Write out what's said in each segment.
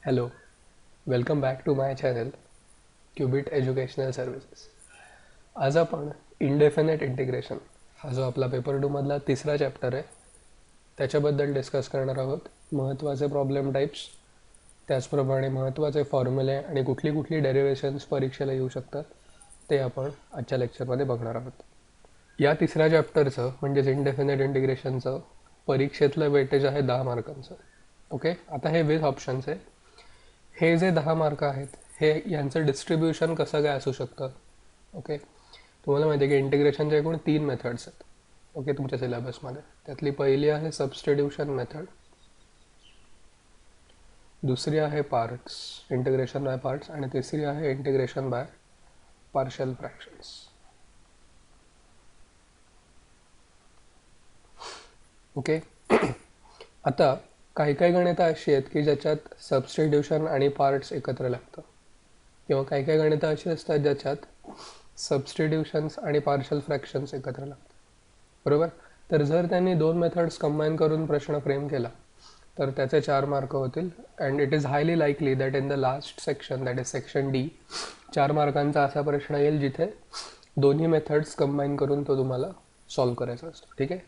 Hello, welcome back to my channel Qubit Educational Services. आज आपण indefinite integration हा जो आपला पेपर 2 मधला तिसरा चॅप्टर आहे त्याच्याबद्दल डिस्कस करणार आहोत. महत्त्वाचे प्रॉब्लेम टाइप्स, त्याचप्रमाणे महत्त्वाचे फॉर्म्युले आणि कुठली कुठली डेरिव्हेशन्स परीक्षेला येऊ शकतात ते आपण आजच्या लेक्चरमध्ये बघणार आहोत. या तिसऱ्या चॅप्टरचं म्हणजेच इंडेफिनेट इंटिग्रेशनचं परीक्षेतलं वेटेज आहे 10 मार्कांचं. ओके, आता हे विथ ऑप्शन्स आहे. हे जे 10 मार्क आहेत हे यांचं डिस्ट्रीब्युशन कसं काय असू शकतं. ओके, तुम्हाला माहिती आहे की इंटिग्रेशनच्या एकूण 3 मेथड्स आहेत. ओके, तुमच्या सिलेबसमध्ये त्यातली पहिली आहे सबस्टिट्यूशन मेथड, दुसरी आहे पार्ट्स, इंटिग्रेशन बाय पार्ट्स, आणि तिसरी आहे integration by partial fractions. Okay, आता काही काही गणितं अशी आहेत की ज्याच्यात सबस्टिट्यूशन आणि पार्ट्स एकत्र लागतं, किंवा काही काही गणितं अशी असतात ज्याच्यात सबस्टिट्यूशन्स आणि पार्शियल फ्रॅक्शन्स एकत्र लागतात. बरोबर, तर जर त्यांनी 2 मेथड्स कंबाईन करून प्रश्न फ्रेम केला तर त्याचे 4 मार्क होतील. And it is highly likely that in the last section, that is section D, 4 मार्कांचा असा प्रश्न येईल जिथे दोन्ही मेथड्स कंबाईन करून तो तुम्हाला सॉल्व करायचा असतो. ठीक आहे,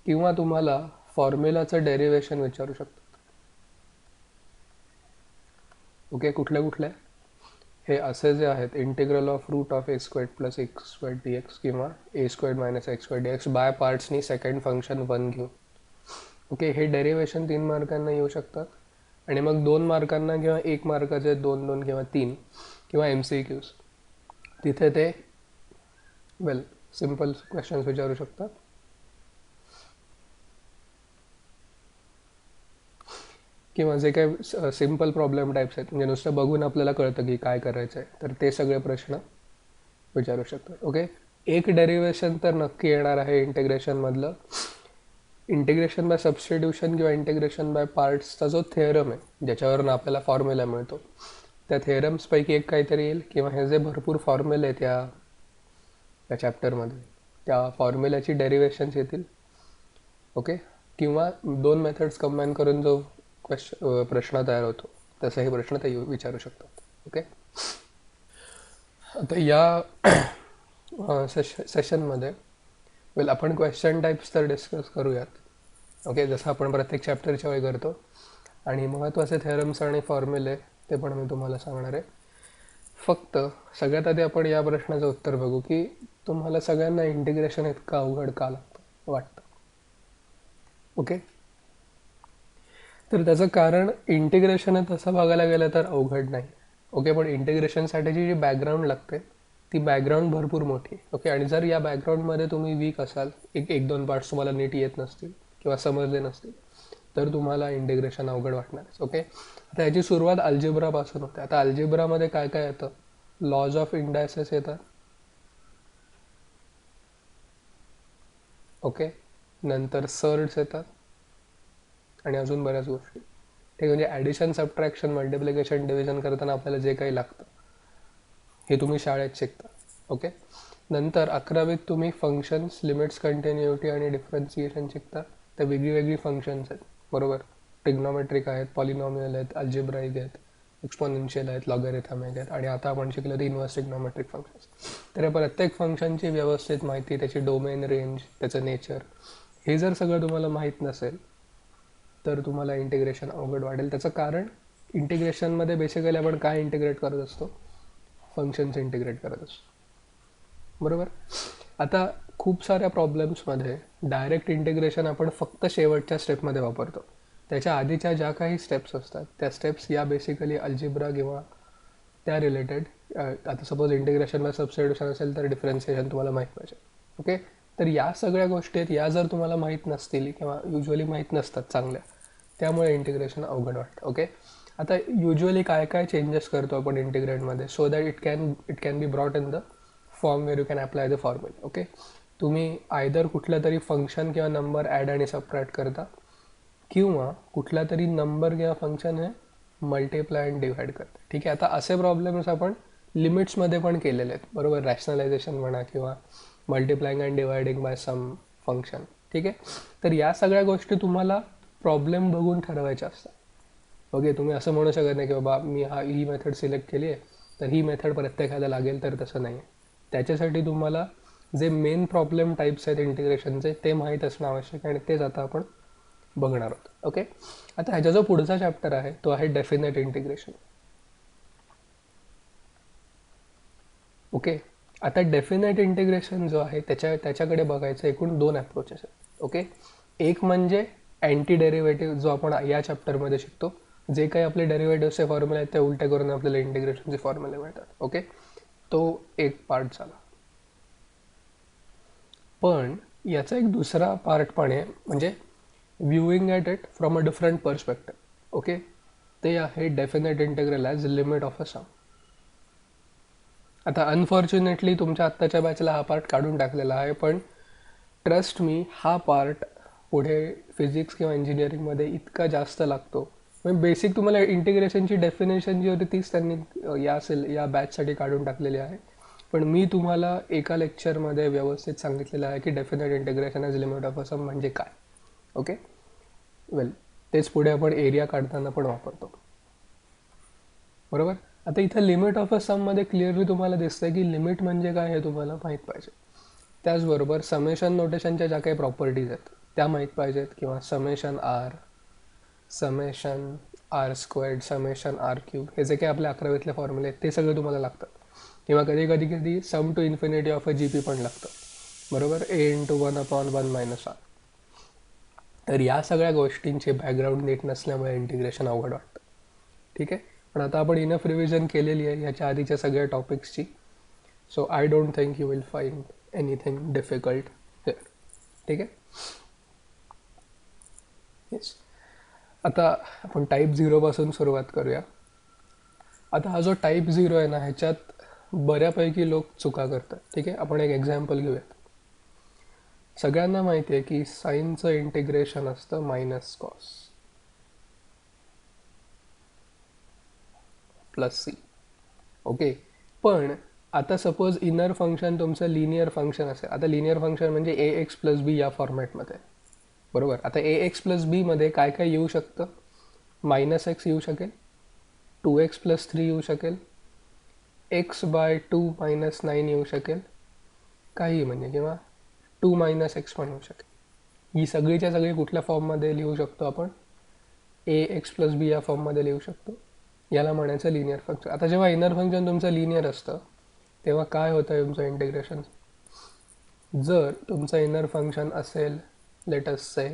किंवा तुम्हाला फॉर्म्युलाचं डेरिव्हेशन विचारू शकतात. ओके, कुठल्या कुठल्या हे असे जे आहेत, integral of root of a squared plus x squared d x किंवा a squared minus x squared d x by पार्ट्सनी सेकंड फंक्शन 1 घेऊन. ओके, हे डेरिव्हेशन 3 मार्कांना येऊ शकतात. आणि मग 2 मार्कांना किंवा 1 मार्काचे 2-2 किंवा 3 किंवा MCQs तिथे ते सिम्पल क्वेश्चन्स विचारू शकतात. किंवा जे काही सिम्पल प्रॉब्लेम टाईप्स आहेत, म्हणजे नुसतं बघून आपल्याला कळतं की काय करायचं आहे, तर ते सगळे प्रश्न विचारू शकतात. ओके, एक डेरिव्हेशन तर नक्की येणार आहे इंटिग्रेशनमधलं. इंटिग्रेशन बाय सबस्टिट्यूशन किंवा इंटिग्रेशन बाय पार्ट्सचा जो थेरम आहे ज्याच्यावरून आपल्याला फॉर्म्युला मिळतो, त्या थेरम्सपैकी एक काहीतरी येईल, किंवा हे जे भरपूर फॉर्म्युले आहेत त्या चॅप्टरमध्ये त्या फॉर्म्युल्याची डेरिव्हेशन्स येतील. ओके, किंवा 2 मेथड्स कंबाईन करून जो प्रश्न तयार होतो तसाही प्रश्न ते विचारू शकतात. ओके, आता या सेशनमध्ये आपण क्वेश्चन टाईप्स तर डिस्कस करूयात. ओके, जसं आपण प्रत्येक चॅप्टरच्या वेळी करतो. आणि महत्त्वाचे थेरम्स आणि फॉर्म्युले ते पण मी तुम्हाला सांगणार आहे. फक्त सगळ्यात आधी आपण या प्रश्नाचं उत्तर बघू की तुम्हाला सगळ्यांना इंटिग्रेशन इतकं अवघड का वाटतं. ओके, तर त्याचं कारण इंटिग्रेशन तसं बघायला गेलं तर अवघड नाही. ओके, पण इंटिग्रेशनसाठीची जी बॅकग्राऊंड लागते ती बॅकग्राऊंड भरपूर मोठी. ओके, आणि जर या बॅकग्राऊंडमध्ये तुम्ही वीक असाल, एक 2 पार्ट्स तुम्हाला नीट येत नसतील किंवा समजले नसतील, तर तुम्हाला इंटिग्रेशन अवघड वाटणार. ओके, आता याची सुरुवात अल्जेब्रापासून होते. आता अल्जेब्रामध्ये काय काय येतं, लॉज ऑफ इंडायसेस येतात. ओके, नंतर सर्ड्स येतात आणि अजून बऱ्याच गोष्टी. ठीक, म्हणजे ॲडिशन, सबट्रॅक्शन, मल्टिप्लिकेशन, डिव्हिजन करताना आपल्याला जे काही लागतं हे तुम्ही शाळेत शिकता. ओके, नंतर 11वीत तुम्ही फंक्शन्स, लिमिट्स, कंटिन्युटी आणि डिफरन्सिएशन शिकता. त्या वेगळी वेगळी फंक्शन्स आहेत. बरोबर, ट्रिग्नॉमेट्रिक आहेत, पॉलिनॉमियल आहेत, अल्जेब्राईक आहेत, एक्सपोनेन्शियल आहेत, लॉगरिथम आहेत, आणि आता आपण शिकलो ते इन्व्हर्स ट्रिग्नॉमेट्रिक फंक्शन्स. तर या प्रत्येक फंक्शनची व्यवस्थित माहिती, त्याची डोमेन, रेंज, त्याचं नेचर, हे जर सगळं तुम्हाला माहीत नसेल तर तुम्हाला इंटिग्रेशन अवघड वाटेल. त्याचं कारण इंटिग्रेशनमध्ये बेसिकली आपण काय इंटिग्रेट करत असतो, फंक्शन्स इंटिग्रेट करत असतो. बरोबर, आता खूप साऱ्या प्रॉब्लेम्समध्ये डायरेक्ट इंटिग्रेशन आपण फक्त शेवटच्या स्टेपमध्ये वापरतो. त्याच्या आधीच्या ज्या काही स्टेप्स असतात त्या स्टेप्स या बेसिकली अल्जेब्रा किंवा त्या रिलेटेड. आता सपोज इंटिग्रेशन बाय सबस्टिट्यूशन असेल तर डिफरन्सिएशन तुम्हाला माहीत पाहिजे. ओके, तर या सगळ्या गोष्टी आहेत, या जर तुम्हाला माहीत नसतील किंवा युजली माहीत नसतात चांगल्या, त्यामुळे इंटिग्रेशन अवघड वाटतं. ओके, आता युजली काय काय चेंजेस करतो आपण इंटिग्रेटमध्ये, so that it can be brought in the form where you can apply the formula. Okay, तुम्ही आयदर कुठलं तरी फंक्शन किंवा नंबर ॲड आणि सबट्रॅक्ट करता, किंवा कुठला तरी नंबर किंवा फंक्शन हे मल्टिप्लाय अँड डिव्हाइड करता. ठीक आहे, आता असे प्रॉब्लेम्स आपण लिमिट्समध्ये पण केलेले आहेत. बरोबर, रॅशनलायझेशन म्हणा किंवा multiplying and dividing by some function. ठीक आहे, तर या सगळ्या गोष्टी तुम्हाला प्रॉब्लेम बघून ठरवायच्या असतात. ओके, तुम्ही असं म्हणू शकत नाही की बाबा मी ही मेथड सिलेक्ट केली आहे तर ही मेथड प्रत्येकाला लागेल, तर तसं नाही आहे. त्याच्यासाठी तुम्हाला जे मेन प्रॉब्लेम टाईप्स आहेत इंटिग्रेशनचे ते माहीत असणं आवश्यक आहे, आणि तेच आता आपण बघणार आहोत. ओके, आता ह्याचा जो पुढचा चॅप्टर आहे तो आहे डेफिनेट इंटिग्रेशन. ओके, आता डेफिनेट इंटिग्रेशन जो आहे त्याच्याकडे बघायचं एकूण 2 अप्रोचेस आहेत. ओके, एक म्हणजे अँटी डेरिव्हेटिव्ह जो आपण या चॅप्टरमध्ये शिकतो. जे काही आपले डेरिव्हेटिव्हचे फॉर्म्युले आहेत ते उलटे करून आपल्याला इंटिग्रेशनचे फॉर्म्युले मिळतात. ओके, तो एक पार्ट झाला. पण याचा एक दुसरा पार्ट पण आहे, म्हणजे viewing at it from a different perspective. Okay, ते आहे definite integral as limit of a sum. आता अनफॉर्च्युनेटली तुमच्या आत्ताच्या बॅचला हा पार्ट काढून टाकलेला आहे, पण ट्रस्ट मी, हा पार्ट पुढे फिजिक्स किंवा इंजिनिअरिंगमध्ये इतका जास्त लागतो. म्हणजे बेसिक तुम्हाला इंटिग्रेशनची डेफिनेशन जी होती तीच त्यांनी या बॅचसाठी काढून टाकलेली आहे. पण मी तुम्हाला एका लेक्चरमध्ये व्यवस्थित सांगितलेलं आहे की definite integration as limit of a sum म्हणजे काय. ओके, वेल, तेच पुढे आपण एरिया काढताना पण वापरतो, बरोबर. आता इथं लिमिट ऑफ अ सममध्ये क्लिअरली तुम्हाला दिसतंय की लिमिट म्हणजे काय हे तुम्हाला माहीत पाहिजे. त्याचबरोबर समेशन नोटेशनच्या ज्या काही प्रॉपर्टीज आहेत त्या माहीत पाहिजेत, किंवा summation r, summation r squared, summation r cube, हे जे काही आपल्या 11वीतले फॉर्म्युले आहेत ते सगळे तुम्हाला लागतात. किंवा कधी sum to infinity of a G P पण लागतं, बरोबर, ए इंटू 1/1 मायनस आर. तर या सगळ्या गोष्टींचे बॅकग्राऊंड नीट नसल्यामुळे इंटिग्रेशन अवघड वाटतं. ठीक आहे, पण आता आपण इनफ रिव्हिजन केलेली आहे ह्याच्या आधीच्या सगळ्या टॉपिक्सची. So I don't think you will find anything difficult here. ठीक आहे, येस. आता आपण टाईप 0 पासून सुरुवात करूया. आता हा जो टाईप 0 आहे ना, ह्याच्यात बऱ्यापैकी लोक चुका करतात. ठीक आहे, आपण एक एक्झाम्पल घेऊयात. सगळ्यांना माहिती आहे की साईनचं इंटिग्रेशन असतं minus cos plus c. Okay, पण आता सपोज इनर फंक्शन तुमचं लिनियर फंक्शन असेल. आता लिनियर फंक्शन म्हणजे ए एक्स प्लस बी या फॉर्मॅटमध्ये, बरोबर. आता ए एक्स प्लस बीमध्ये काय काय येऊ शकतं? मायनस एक्स येऊ शकेल, 2x प्लस 3 येऊ शकेल, x/2 मायनस 9 येऊ शकेल, काही म्हणजे, किंवा 2 मायनस एक्स पण येऊ शकेल. ही सगळीच्या सगळी कुठल्या फॉर्ममध्ये लिहू शकतो आपण? ए एक्स प्लस बी या फॉर्ममध्ये लिहू शकतो. याला म्हणायचं लिनियर फंक्शन. आता जेव्हा इनर फंक्शन तुमचं लिनियर असतं तेव्हा काय होतं तुमचं इंटिग्रेशन? जर तुमचं इनर फंक्शन असेल लेट अस से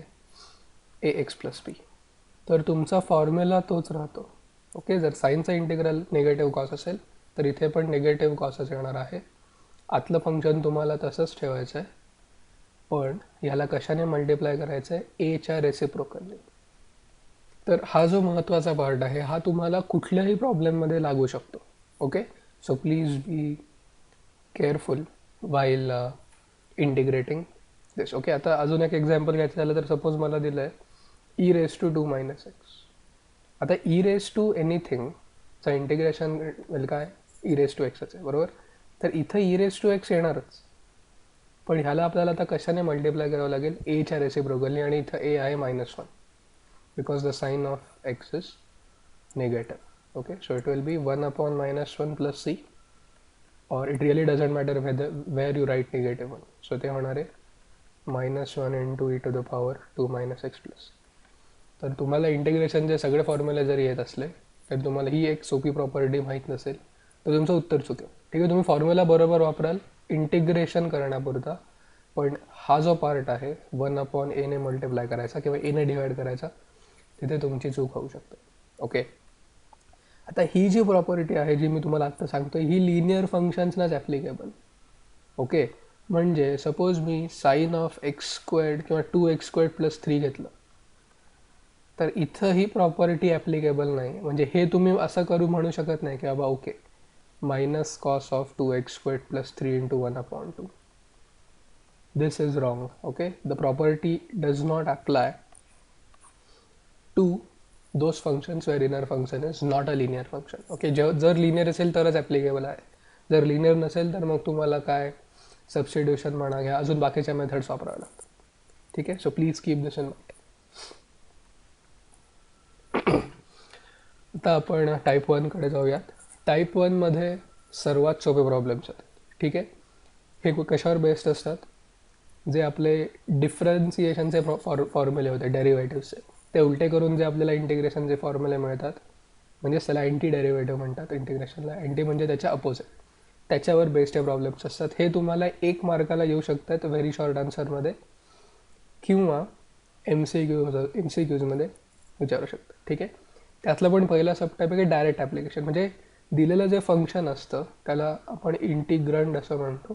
ए एक्स प्लस बी, तर तुमचा फॉर्म्युला तोच राहतो. ओके, जर साईनचा इंटिग्रल निगेटिव्ह कॉस असेल तर इथे पण निगेटिव्ह कॉसच येणार आहे. आतलं फंक्शन तुम्हाला तसंच ठेवायचं आहे, पण ह्याला कशाने मल्टिप्लाय करायचं आहे? एच्या रेसिप्रोकलने. तर हा जो महत्त्वाचा पार्ट आहे हा तुम्हाला कुठल्याही प्रॉब्लेममध्ये लागू शकतो. Okay, so please be careful while integrating this. Okay, आता अजून एक एक्झाम्पल घ्यायचं झालं तर सपोज मला दिलं आहे e raise to 2 minus x. आता ई रेस टू एनिथिंगचं इंटिग्रेशन म्हणजे काय? ई रेस टू एक्सच आहे, बरोबर. तर इथं ई रेस टू एक्स येणारच, पण ह्याला आपल्याला आता कशाने मल्टिप्लाय करावं लागेल? एच्या रेसिप्रोकलने, आणि इथं ए आहे -1 because the sign of x is negative. Okay, so it will be 1/-1 plus c, or it really doesn't matter where you write -1. So ते होणार आहे -1 into e to the power 2 minus x plus. तर तुम्हाला इंटिग्रेशनचे सगळे फॉर्म्युले जरी येत असले तर तुम्हाला ही एक सोपी प्रॉपर्टी माहीत नसेल तर तुमचं उत्तर चुकेल. ठीक आहे, तुम्ही फॉर्म्युला बरोबर वापराल इंटिग्रेशन करण्यापुरता, पण हा जो पार्ट आहे 1/a ने मल्टिप्लाय करायचा किंवा ए ने डिवाइड करायचा, तिथे तुमची चूक होऊ शकते. ओके, आता ही जी प्रॉपर्टी आहे जी मी तुम्हाला आत्ता सांगतो ही लिनियर फंक्शन्सनाच ॲप्लिकेबल. ओके, म्हणजे सपोज मी साईन ऑफ एक्स स्क्वेअर्ड किंवा 2x² प्लस 3 घेतलं तर इथं ही प्रॉपर्टी ॲप्लिकेबल नाही. म्हणजे हे तुम्ही असं करू म्हणू शकत नाही की बाबा okay minus cos of 2x² plus 3 into 1/2. This is wrong. Okay, the property does not apply to those functions where inner function is not a linear function. Okay, जर लिनियर असेल तरच ॲप्लिकेबल आहे, जर लिनियर नसेल तर मग तुम्हाला काय सबस्टिट्यूशन म्हणा घ्या, अजून बाकीच्या मेथड्स वापराव्या लागतात. ठीक आहे, so please keep this in mind. आता आपण टाईप वनकडे जाऊयात. टाईप वनमध्ये सर्वात सोपे प्रॉब्लेम्स आहेत. ठीक आहे, हे कशावर बेस्ड असतात? जे आपले डिफरन्सिएशनचे फॉर्म्युले होते डेरिव्हेटिव्हचे, ते उलटे करून जे आपल्याला इंटिग्रेशनचे फॉर्म्युले मिळतात, म्हणजेच त्याला अँटी डेरिव्हेटिव्ह म्हणतात इंटिग्रेशनला. अँटी म्हणजे त्याच्या अपोजिट, त्याच्यावर बेस्ड हे प्रॉब्लेम्स असतात. हे तुम्हाला 1 मार्काला येऊ शकतात व्हेरी शॉर्ट आन्सरमध्ये, किंवा MCQजमध्ये विचारू शकतात. ठीक आहे, त्यातलं पण पहिला सबटाईप आहे की डायरेक्ट ॲप्लिकेशन. म्हणजे दिलेलं जे फंक्शन असतं त्याला आपण इंटिग्रंड असं म्हणतो.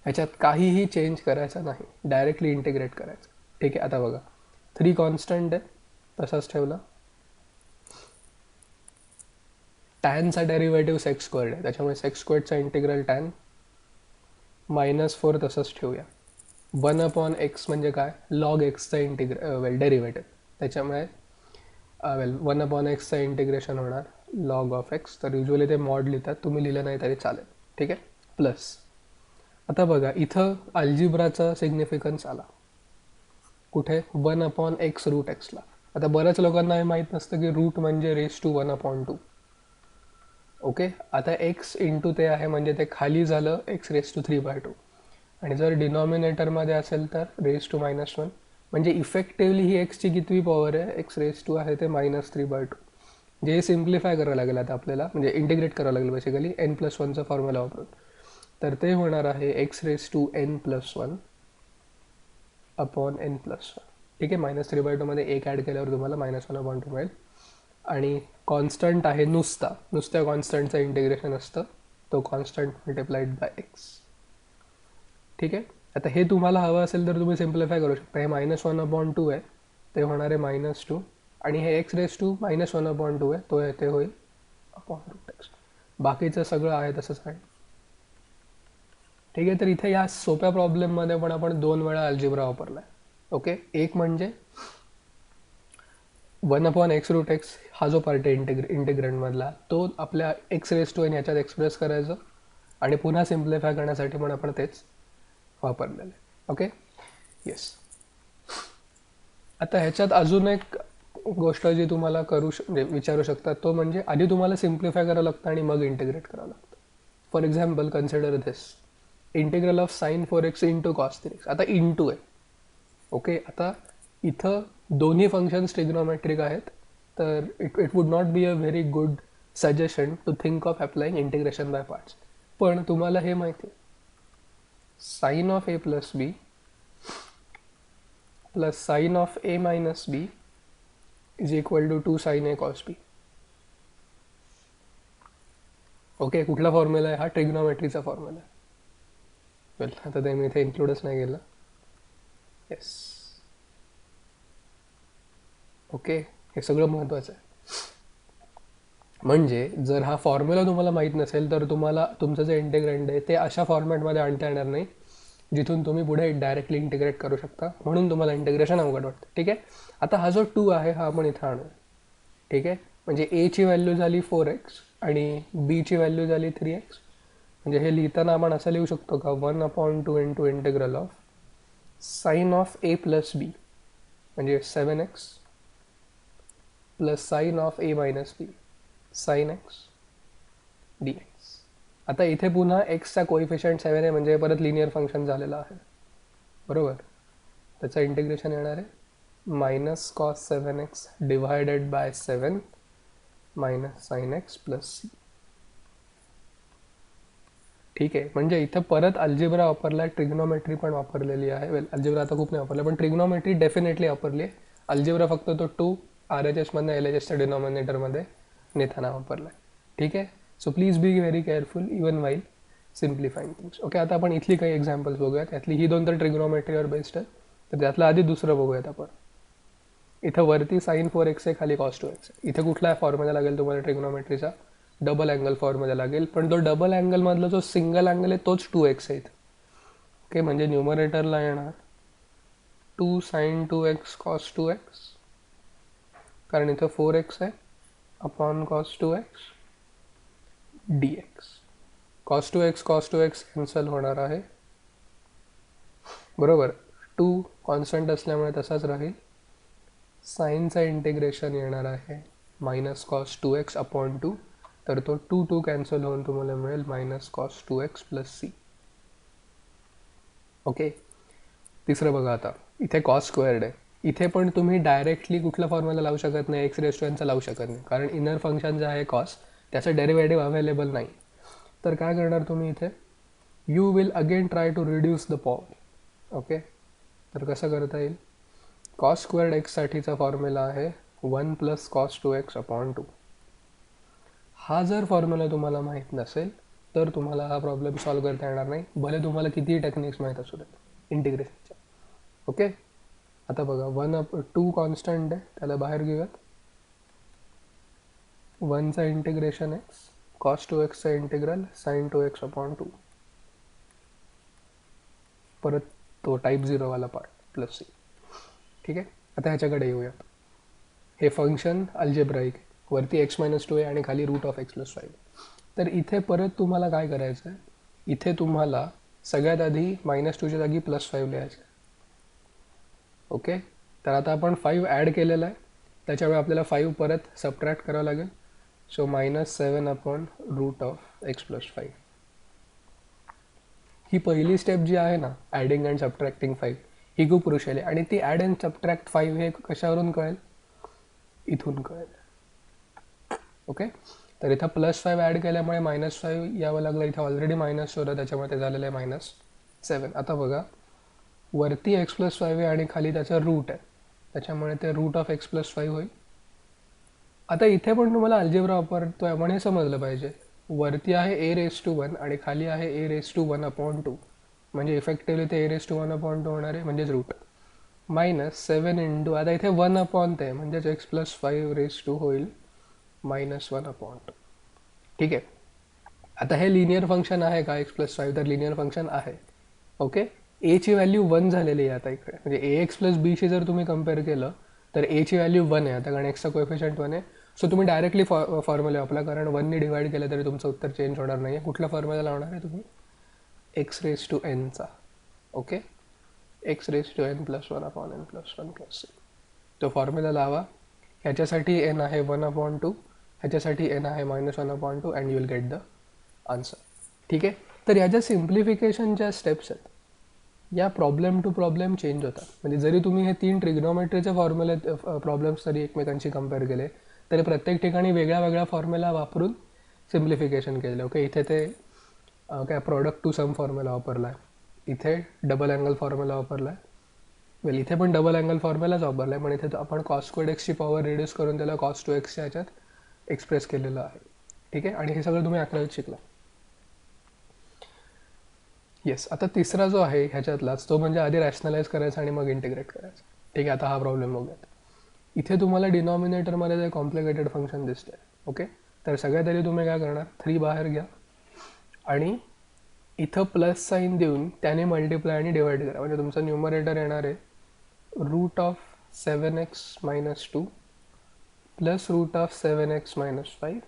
ह्याच्यात काहीही चेंज करायचं नाही, डायरेक्टली इंटिग्रेट करायचं. ठीक आहे, आता बघा 3 कॉन्स्टंट आहे, तसाच ठेवला. टॅनचा डेरिव्हेटिव्ह सेक्स स्क्वेअर्ड आहे, त्याच्यामुळे सेक्स स्क्वेअर्डचा इंटिग्रल टॅन -4 तसंच ठेवूया. 1/x म्हणजे काय? लॉग एक्सचा डेरिव्हेटिव्ह, त्याच्यामुळे 1/xचं इंटिग्रेशन होणार लॉग ऑफ एक्स. तर युजली ते मॉड लिहितात, तुम्ही लिहिलं नाही तरी चालेल. ठीक आहे, प्लस. आता बघा इथं अल्जिब्राचा सिग्निफिकन्स आला कुठे? 1/x route एक्सला. आता बऱ्याच लोकांना हे माहीत नसतं की रूट म्हणजे रेस टू 1/2. ओके, आता एक्स इंटू ते आहे म्हणजे ते खाली झालं x⁻3/2, आणि जर डिनॉमिनेटरमध्ये असेल तर रेस टू -1. म्हणजे इफेक्टिव्हली ही एक्सची कितवी पॉवर आहे? x⁻2 आहे ते -3/2. जे हे सिम्प्लिफाय करावं लागेल आता आपल्याला, म्हणजे इंटिग्रेट करावं लागेल बेसिकली n+1चा फॉर्म्युला वापरून. तर ते होणार आहे x⁻n+1 अपॉन n+1. ठीक आहे, -3/2 मध्ये 1 ॲड केल्यावर तुम्हाला -1/2 मिळेल. आणि कॉन्स्टंट आहे नुसत्या कॉन्स्टंटचं इंटिग्रेशन असतं, तो कॉन्स्टंट मल्टिप्लाइड बाय एक्स. ठीक आहे, आता हे तुम्हाला हवं असेल तर तुम्ही सिम्प्लिफाय करू शकता. हे -1/2 आहे, ते होणार आहे -2, आणि हे x⁻1/2 आहे, तो ते होईल अपॉन रूट एक्स. बाकीचं सगळं आहे तसंच आहे. ठीक आहे, तर इथे या सोप्या प्रॉब्लेममध्ये पण आपण 2 वेळा अल्जिब्रा वापरला आहे. ओके, एक म्हणजे 1/x रूट एक्स हा जो पार्ट आहे इंटिग्रंटमधला, तो आपल्या x⁻n ह्याच्यात एक्सप्रेस करायचं, आणि पुन्हा सिम्प्लिफाय करण्यासाठी पण आपण तेच वापरलेलं आहे. Okay, yes. आता ह्याच्यात अजून एक गोष्ट जी तुम्हाला म्हणजे विचारू शकतात, तो म्हणजे आधी तुम्हाला सिम्प्लिफाय करावं लागतं आणि मग इंटिग्रेट करावं लागतं. For example consider this integral of sin 4x into cos 3x. आता इंटू आहे. ओके, आता इथं दोन्ही फंक्शन्स ट्रिग्नोमेट्रिक आहेत, तर it would not be a very good suggestion to think of applying integration by parts. पण तुम्हाला हे माहिती आहे, sine of a plus b plus sine of a minus b is equal to 2 sin a cos b. Okay, कुठला formula आहे हा? ट्रिग्नोमेट्रीचा formula आहे. वेल, आता ते मी इथे इन्क्लूडच नाही केलं. येस, ओके, हे सगळं महत्त्वाचं आहे. म्हणजे जर हा फॉर्म्युला तुम्हाला माहीत नसेल तर तुम्हाला तुमचं जे इंटिग्रंड आहे ते अशा फॉर्मॅटमध्ये आणता येणार नाही जिथून तुम्ही पुढे डायरेक्टली इंटिग्रेट करू शकता, म्हणून तुम्हाला इंटिग्रेशन अवघड वाटतं. ठीक आहे, आता हा जो 2 आहे हा आपण इथं आणू. ठीक आहे, म्हणजे एची व्हॅल्यू झाली 4x आणि बीची व्हॅल्यू झाली 3x. म्हणजे हे लिहिताना आपण असं लिहू शकतो का? 1/2 into integral of sine of a plus b म्हणजे 7x plus sine of a minus b sine x dx. आता इथे पुन्हा एक्सचा कोइफिशियंट 7 आहे, म्हणजे परत लिनियर फंक्शन झालेलं आहे, बरोबर. त्याचं इंटिग्रेशन येणार आहे minus cos 7x divided by 7 minus sine x plus c. ठीक आहे, म्हणजे इथं परत अल्जिब्रा वापरला आहे, ट्रिग्नोमेट्री पण वापरलेली आहे. वेल, अल्जिब्रा आता खूप नाही वापरला, पण ट्रिग्नोमेट्री डेफिनेटली वापरली आहे. अल्जिब्रा फक्त तो 2 RHSमधनं LHSच्या डिनॉमिनेटरमध्ये नेताना वापरला आहे. ठीक आहे, so please be very careful even while simplifying things. Okay, आता आपण इथली काही एक्झाम्पल्स बघूयात. यातली ही 2 तर ट्रिग्नोमेट्रीवर बेस्ड आहे, तर त्यातलं आधी दुसरं बघूयात आपण. इथं वरती साइन 4x आहे, खाली कॉस 2x. इथे कुठला फॉर्म्युला लागेल तुम्हाला ट्रिग्नोमेट्रीचा? डबल अँगल फॉर्म्युला लागेल, पण तो डबल अँगलमधला जो सिंगल अँगल आहे तोच 2x आहे. ओके, म्हणजे न्यूमरेटरला येणार 2 sin 2x cos 2x, कारण इथं 4x आहे, upon cos 2x dx. Cos 2x cancel होणार आहे, बरोबर. 2 कॉन्स्टंट असल्यामुळे तसाच राहील. साईनचं इंटिग्रेशन येणार आहे मायनस कॉस 2x अपॉन 2, तर तो 2 कॅन्सल होऊन तुम्हाला मिळेल minus cos 2x plus c. Okay. तिसरं बघा आता, इथे कॉस स्क्वेअर्ड आहे. इथे पण तुम्ही डायरेक्टली कुठला फॉर्म्युला लावू शकत नाही, एक्स रेस टू एनचा लावू शकत नाही, कारण इनर फंक्शन जे आहे कॉस त्याचं डेरिव्हेटिव्ह अवेलेबल नाही. तर काय करणार तुम्ही इथे, you will again try to reduce the power. Okay. तर कसं करता येईल, कॉस स्क्वेअर्ड एक्ससाठीचा फॉर्म्युला आहे 1 प्लस कॉस 2x अपॉन 2. हा जर फॉर्म्युला तुम्हाला माहीत नसेल तर तुम्हाला हा प्रॉब्लेम सॉल्व्ह करता येणार नाही, भले तुम्हाला कितीही टेक्निक्स माहीत असू देत इंटिग्रेशनच्या. ओके. आता बघा 2 कॉन्स्टंट आहे, त्याला बाहेर घेऊयात. 1चा इंटिग्रेशन एक्स, कॉस 2xचा इंटिग्रल साइन 2x अपॉन 2, परत तो टाईप 0वाला पार्ट प्लस सी. ठीक आहे. आता ह्याच्याकडे येऊयात. हे फंक्शन अल्जेब्राईक, वरती x-2 आहे आणि खाली रूट ऑफ x+5. तर इथे परत तुम्हाला काय करायचं आहे, इथे तुम्हाला सगळ्यात आधी -2च्या जागी +5 लिहायचं आहे. ओके. तर आता आपण 5 ॲड केलेला आहे, त्याच्यामुळे आपल्याला 5 परत सबट्रॅक्ट करावं लागेल. So -7 upon root of x+5. ही पहिली स्टेप जी आहे ना, ॲडिंग अँड सबट्रॅक्टिंग 5, ही खूप क्रुशियल आहे. आणि ती ॲड अँड सबट्रॅक्ट 5 हे कशावरून कळेल, इथून कळेल. ओके. तर इथं +5 ॲड केल्यामुळे -5 यावं लागलं, इथं ऑलरेडी मायनस होतं त्याच्यामुळे ते झालेलं आहे -7. आता बघा, वरती x+5 आहे आणि खाली त्याचा रूट आहे, त्याच्यामुळे ते रूट ऑफ x+5 होईल. आता इथे पण तुम्हाला अल्जेब्रा वापरतोय म्हणून हे समजलं पाहिजे, वरती आहे a⁻1 आणि खाली आहे a⁻1 अपॉन 2, म्हणजे इफेक्टिव्हली ते a⁻1 अपॉन 2 होणार आहे, म्हणजेच रूट. -7 इंटू, आता इथे 1 अपॉन ते म्हणजेच x+5 होईल -1 अपॉन 2. ठीक आहे. आता हे लिनियर फंक्शन आहे का x+5, तर लिनियर फंक्शन आहे. ओके. ए ची व्हॅल्यू 1 झालेली आहे आता इकडे, म्हणजे ax प्लस बीशी जर तुम्ही कम्पेअर केलं तर ए ची व्हॅल्यू 1 आहे आता, कारण एक्सचा कोएफिशियंट 1 आहे. सो तुम्ही डायरेक्टली फॉर्म्युला वापरा, कारण 1ने डिवाइड केलं तरी तुमचं उत्तर चेंज होणार नाही आहे. कुठला फॉर्म्युला लावणार आहे तुम्ही, x⁻n चा. Okay. x⁻n + 1 upon n + 1 + c. तो फॉर्म्युला लावा. ह्याच्यासाठी n आहे 1 अपॉन 2, ह्याच्यासाठी n आहे -1 upon 2, and you will get the answer. ठीक आहे. तर ह्याच्या सिम्प्लिफिकेशनच्या स्टेप्स आहेत, या प्रॉब्लेम टू प्रॉब्लेम चेंज होतात. म्हणजे जरी तुम्ही हे 3 ट्रिग्नोमेट्रीचे फॉर्म्युले प्रॉब्लेम्स जरी एकमेकांशी कम्पेअर केले तरी प्रत्येक ठिकाणी वेगळा वेगळा फॉर्म्युला वापरून सिम्प्लिफिकेशन केलेलं. ओके. इथे ते काय प्रोडक्ट टू सम फॉर्म्युला वापरला आहे, इथे डबल अँगल फॉर्म्युला वापरला आहे. वेल, इथे पण डबल अँगल फॉर्म्युलाच वापरला आहे, पण इथे आपण कॉस स्क्वेअर्ड एक्सची पॉवर रिड्यूस करून त्याला कॉस 2xच्या ह्याच्यात एक्सप्रेस केलेलं आहे. ठीक आहे. आणि हे सगळं तुम्ही 11वीत शिकला. येस. आता तिसरा जो आहे ह्याच्यातलाच, तो म्हणजे आधी रॅशनलाइज करायचा आणि मग इंटिग्रेट करायचा. ठीक आहे. आता हा प्रॉब्लेम बघूयात. इथे तुम्हाला डिनॉमिनेटरमध्ये जे कॉम्प्लिकेटेड फंक्शन दिसतंय. ओके. तर सगळ्यात आधी तुम्ही काय करणार, 3 बाहेर घ्या आणि इथं प्लस साईन देऊन त्याने मल्टिप्लाय आणि डिवाइड करा, म्हणजे तुमचं न्यूमरेटर येणार आहे √7x - 2 प्लस √7x - 5.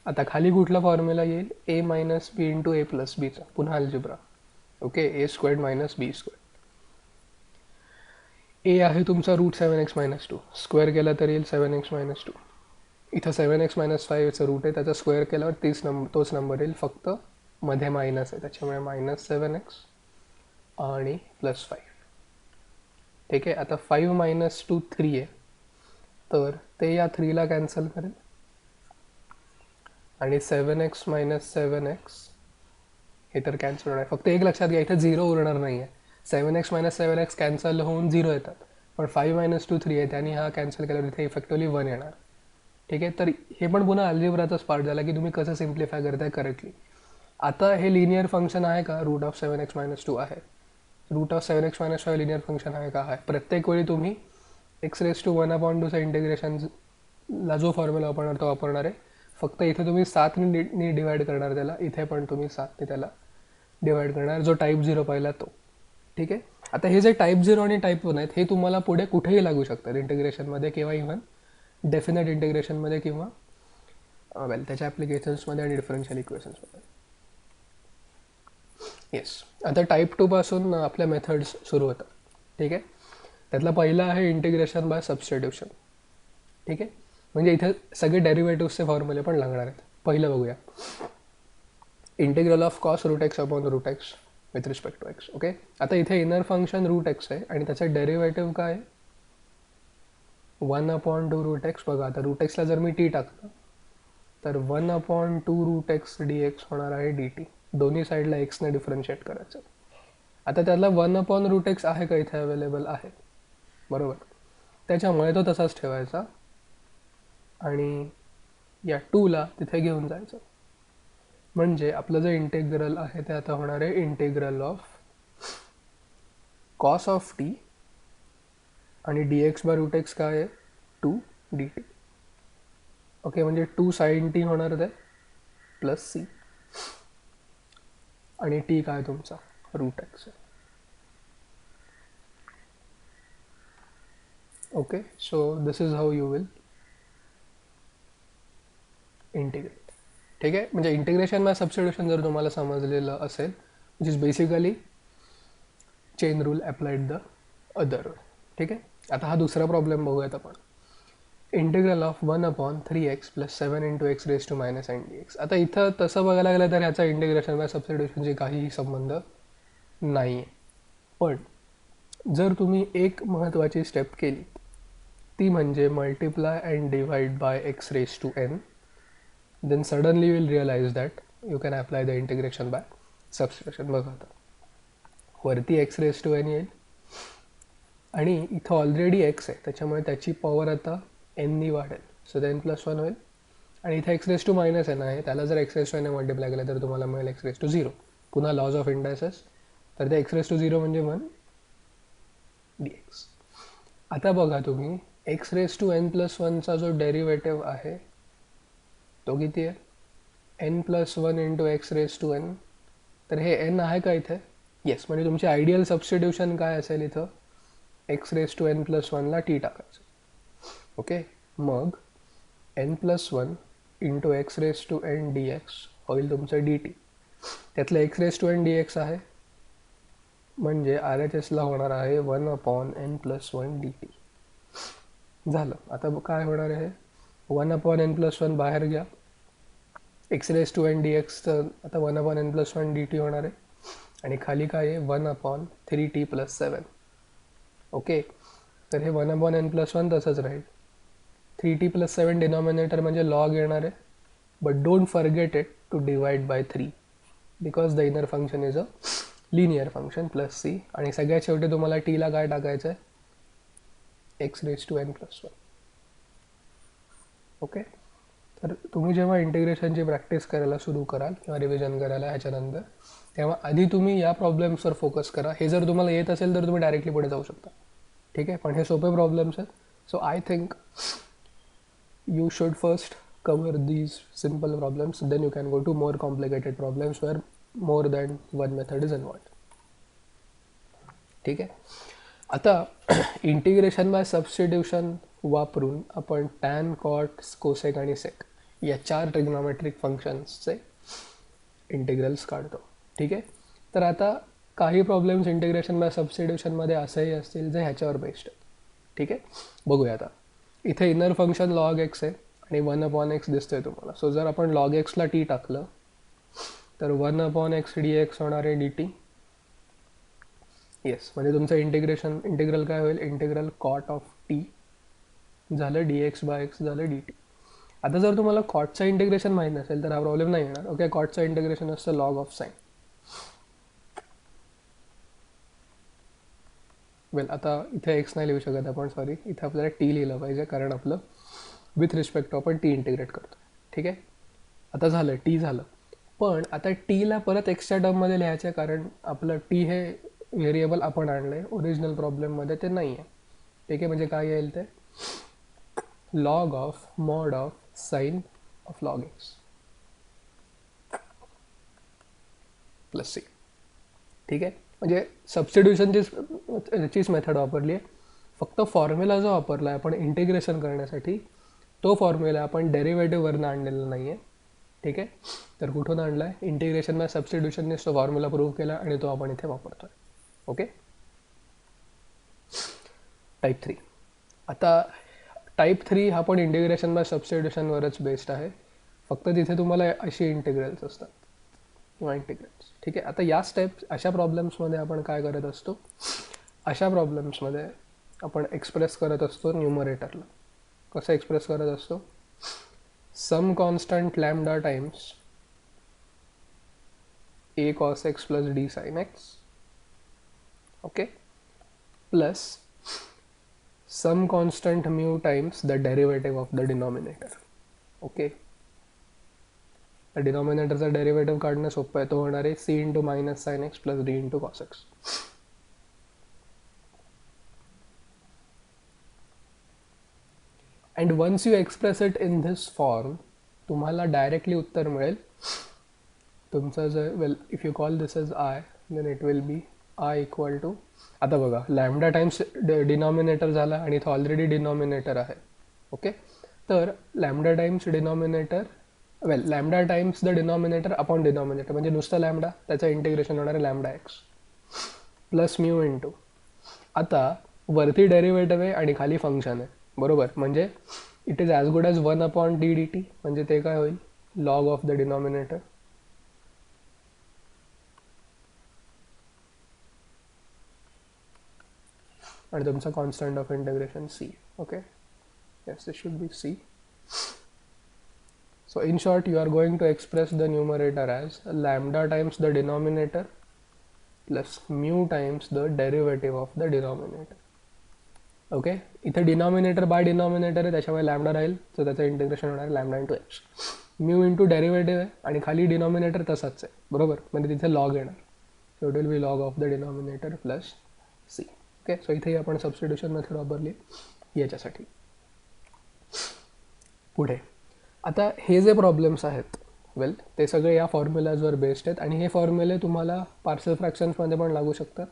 आता खाली कुठला फॉर्म्युला येईल, a - b into a plus बीचा, पुन्हा algebra. Okay. a² - b². a आहे तुमचा √7x - 2, स्क्वेअर केला तर येईल 7x - 2. इथं 7x - 5चं रूट आहे, त्याचा स्क्वेअर केल्यावर तोच नंबर येईल, फक्त मध्ये मायनस आहे त्याच्यामुळे -7x आणि +5. ठीक आहे. आता 5 - 2 3 आहे, तर ते या 3ला कॅन्सल करेल आणि 7x - 7x हे तर कॅन्सल होणार. फक्त एक लक्षात घ्या, इथे 0 उरणार नाही आहे. 7x - 7x कॅन्सल होऊन 0 येतात, पण 5 - 2 3 आहे, त्याने हा कॅन्सल केल्यावर इथे इफेक्टिव्हली 1 येणार. ठीक आहे. तर हे पण पुन्हा अल्जेब्राचाच पार्ट झाला की तुम्ही कसं सिम्प्लिफाय करताय करेक्टली. आता हे लिनियर फंक्शन आहे का, √7x - 2 आहे. √7x - 5 लिनियर फंक्शन आहे का, आहे. प्रत्येक वेळी तुम्ही x⁻1 अपॉन 2चा इंटिग्रेशनला जो फॉर्म्युला वापरणार तो वापरणार आहे. फक्त इथे तुम्ही 7ने डिवाइड करणार त्याला, इथे पण तुम्ही 7ने त्याला डिवाइड करणार, जो टाईप 0 पहिला तो. ठीक आहे. आता हे जे टाईप 0 आणि टाईप 1 आहेत हे तुम्हाला पुढे कुठेही लागू शकतात, इंटिग्रेशनमध्ये किंवा इव्हन डेफिनेट इंटिग्रेशनमध्ये किंवा वेल त्याच्या ॲप्लिकेशन्समध्ये आणि डिफरन्शियल इक्वेशन्समध्ये. येस. आता टाईप 2 पासून आपल्या मेथड्स सुरू होतात. ठीक आहे. त्यातला पहिला आहे इंटिग्रेशन बाय सबस्टिट्यूशन. ठीक आहे. म्हणजे इथे सगळे डेरिव्हेटिव्हचे फॉर्म्युले पण लागणार आहेत. पहिलं बघूया, integral of cos root x upon root x with respect to x. Okay, आता इथे इनर फंक्शन रूट एक्स आहे आणि त्याचा डेरिव्हेटिव्ह काय आहे, 1/2 रूट एक्स. बघा आता रूट एक्सला जर मी टी टाकलं तर 1/2 रूट एक्स डी एक्स होणार आहे डी टी. दोन्ही साईडला एक्सने डिफरन्शिएट करायचं. आता त्याला 1 रूट एक्स आहे का इथे अवेलेबल आहे, बरोबर, त्याच्यामुळे तो तसाच ठेवायचा आणि या 2ला तिथे घेऊन जायचं. म्हणजे आपलं जे इंटेग्रल आहे ते आता होणार आहे integral of cos of t आणि d x by root x काय आहे 2 डी टी. ओके, म्हणजे 2 साईन टी होणार ते प्लस सी आणि टी काय तुमचा रूट एक्स आहे. Okay, so this is how you will integrate. ठीक आहे, म्हणजे इंटिग्रेशन बाय सबस्टिट्यूशन जर तुम्हाला समजलेलं असेल, which is basically chain rule applied the other way. ठीक आहे, आता हा दुसरा प्रॉब्लेम बघूयात आपण. Integral of 1/3x + 7 × x raised to -n dx. आता इथं तसं बघायला गेलं तर ह्याचा इंटिग्रेशन बाय सबस्टिट्यूशनशी काहीही संबंध नाही आहे. पण जर तुम्ही एक महत्त्वाची स्टेप केली ती म्हणजे multiply and divide by x raised to n, then suddenly you will realize that you can apply the integration by substitution. बघा आता वरती x raised to n येईल आणि इथं ऑलरेडी x आहे त्याच्यामुळे त्याची पॉवर आता n नी वाढेल, सो n +1 होईल. आणि इथे x raised to -n आहे, त्याला जर x raised to n ने मल्टिप्लाय केलं तर तुम्हाला मिळेल x raised to 0. पुन्हा लॉज ऑफ इंडायसेस, तर ते x raised to 0 म्हणजे 1 dx. आता बघा तुम्ही x raised to n + 1चा जो डेरिव्हेटिव्ह आहे तो किती आहे, n +1 × x raised to n. तर हे n आहे का इथे, येस. म्हणजे तुमची आयडियल सबस्टिट्यूशन काय असेल इथं, x raised to n + 1ला t टाकायचं. ओके, मग n +1 × x raised to n dx होईल तुमचं dt. त्यातलं x raised to n dx आहे म्हणजे RHSला होणार आहे 1/n + 1 dt. झालं. आता काय होणार आहे, 1/n + 1 बाहेर घ्या, x raised to n dx तर आता 1/n + 1 dt होणार आहे आणि खाली काय आहे 1/3t + 7. ओके, तर हे 1/n + 1 तसंच राहील. 3t + 7 डिनॉमिनेटर म्हणजे लॉग येणार आहे, but don't forget it to divide by 3 because the inner function is a linear function plus c. आणि सगळ्यात शेवटी तुम्हाला टीला काय टाकायचं आहे, x raised to n + 1. Okay, तर तुम्ही जेव्हा इंटिग्रेशनची प्रॅक्टिस करायला सुरू कराल किंवा रिव्हिजन करायला ह्याच्यानंतर, तेव्हा आधी तुम्ही या प्रॉब्लेम्सवर फोकस करा. हे जर तुम्हाला येत असेल तर तुम्ही डायरेक्टली पुढे जाऊ शकता. ठीक आहे, पण हे सोपे प्रॉब्लेम्स आहेत. So I think you should first cover these simple problems, then you can go to more complicated problems where more than one method is involved. ठीक आहे, आता इंटिग्रेशन बाय सबस्टिट्यूशन वापरून आपण टॅन, कॉट, कोसेक आणि सेक या 4 trigonometric फंक्शन्सचे integrals काढतो. ठीक आहे, तर आता काही प्रॉब्लेम्स इंटिग्रेशन बाय सबस्टिट्यूशनमध्ये असेही असतील जे ह्याच्यावर बेस्ड आहेत. ठीक आहे, बघूया. आता इथे इनर फंक्शन लॉग एक्स आहे आणि 1/x दिसतंय तुम्हाला. सो जर आपण लॉग एक्सला टी टाकलं तर 1/x dx होणार आहे dt. येस, म्हणजे तुमचं इंटिग्रल काय होईल, इंटिग्रल कॉट ऑफ टी झालं dx/x झालं dt. आता जर तुम्हाला कॉटचं इंटिग्रेशन माहीत नसेल तर हा प्रॉब्लेम नाही येणार. ओके, कॉटचं इंटिग्रेशन असतं लॉग ऑफ साईन. वेल, आता इथे एक्स नाही लिहू शकत आपण, सॉरी, इथे आपल्याला टी लिहिलं पाहिजे कारण आपलं विथ रिस्पेक्ट टू आपण टी इंटिग्रेट करतो. ठीक आहे, आता झालं टी झालं, पण आता टीला परत एक्सच्या टर्ममध्ये लिहायचं कारण आपलं टी हे व्हेरिएबल आपण आणलं आहे, ओरिजिनल प्रॉब्लेममध्ये ते नाही आहे. ठीक आहे, म्हणजे काय येईल ते log of mod of sine of log x plus c. ठीक आहे, म्हणजे सबस्टिट्यूशनचीच मेथड वापरली आहे. फक्त फॉर्म्युला जो वापरला आहे आपण इंटिग्रेशन करण्यासाठी तो फॉर्म्युला आपण डेरिव्हेटिव्हवरनं आणलेला नाही आहे. ठीक आहे, तर कुठून आणला आहे, इंटिग्रेशन बाय सबस्टिट्यूशननेच तो फॉर्म्युला प्रूव्ह केला आणि तो आपण इथे वापरतो आहे. Okay, type 3. आता टाईप 3 हा पण इंटिग्रेशन बाय सबस्टिट्यूशनवरच बेस्ड आहे, फक्त तिथे तुम्हाला अशी इंटिग्रल्स असतात किंवा इंटिग्रल्स. ठीक आहे. आता या स्टेप्स अशा प्रॉब्लेम्समध्ये आपण काय करत असतो, अशा प्रॉब्लेम्समध्ये आपण एक्सप्रेस करत असतो न्यूमरेटरला. कसं एक्सप्रेस करत असतो, some constant lambda times a cos x plus d sin x, okay, plus some constant mu times the derivative of the denominator. okay, the denominatorचा डेरिव्हेटिव्ह काढणं सोपं आहे. तो होणार आहे c into minus sine x plus d into cos x. And once you express it in this form, तुम्हाला directly उत्तर मिळेल तुमचं जर, well if you call this as I, then it will be I equal to, आता बघा lambda times denominator झाला आणि इथं ऑलरेडी डिनॉमिनेटर आहे. ओके, तर lambda times denominator, well lambda times the denominator upon denominator म्हणजे नुसतं लॅम्डा, त्याचं इंटिग्रेशन होणार आहे lambda x plus mu into, आता वरती डेरिव्हेटिव्ह आहे आणि खाली फंक्शन आहे, बरोबर, म्हणजे it is as good as 1 upon D D T, म्हणजे ते काय होईल, log of the denominator and तुमचा constant of integration c. okay, yes, this should be c. So in short, you are going to express the numerator as lambda times the denominator plus mu times the derivative of the denominator. Okay, इथे denominator by denominator आहे, त्याच्यामुळे lambda राहील, तर त्याचं integration होणार lambda into x. Mu into derivative आहे आणि खाली डिनॉमिनेटर तसाच आहे, बरोबर, म्हणजे तिथे लॉग येणार, so it will be log of the denominator plus c. Okay, so इथेही आपण सबस्टिट्यूशन मेथड वापरली याच्यासाठी. पुढे आता हे जे प्रॉब्लेम्स आहेत, वेल ते सगळे या फॉर्म्युलाजवर बेस्ड आहेत आणि हे फॉर्म्युले तुम्हाला पार्सल फ्रॅक्शन्समध्ये पण लागू शकतात,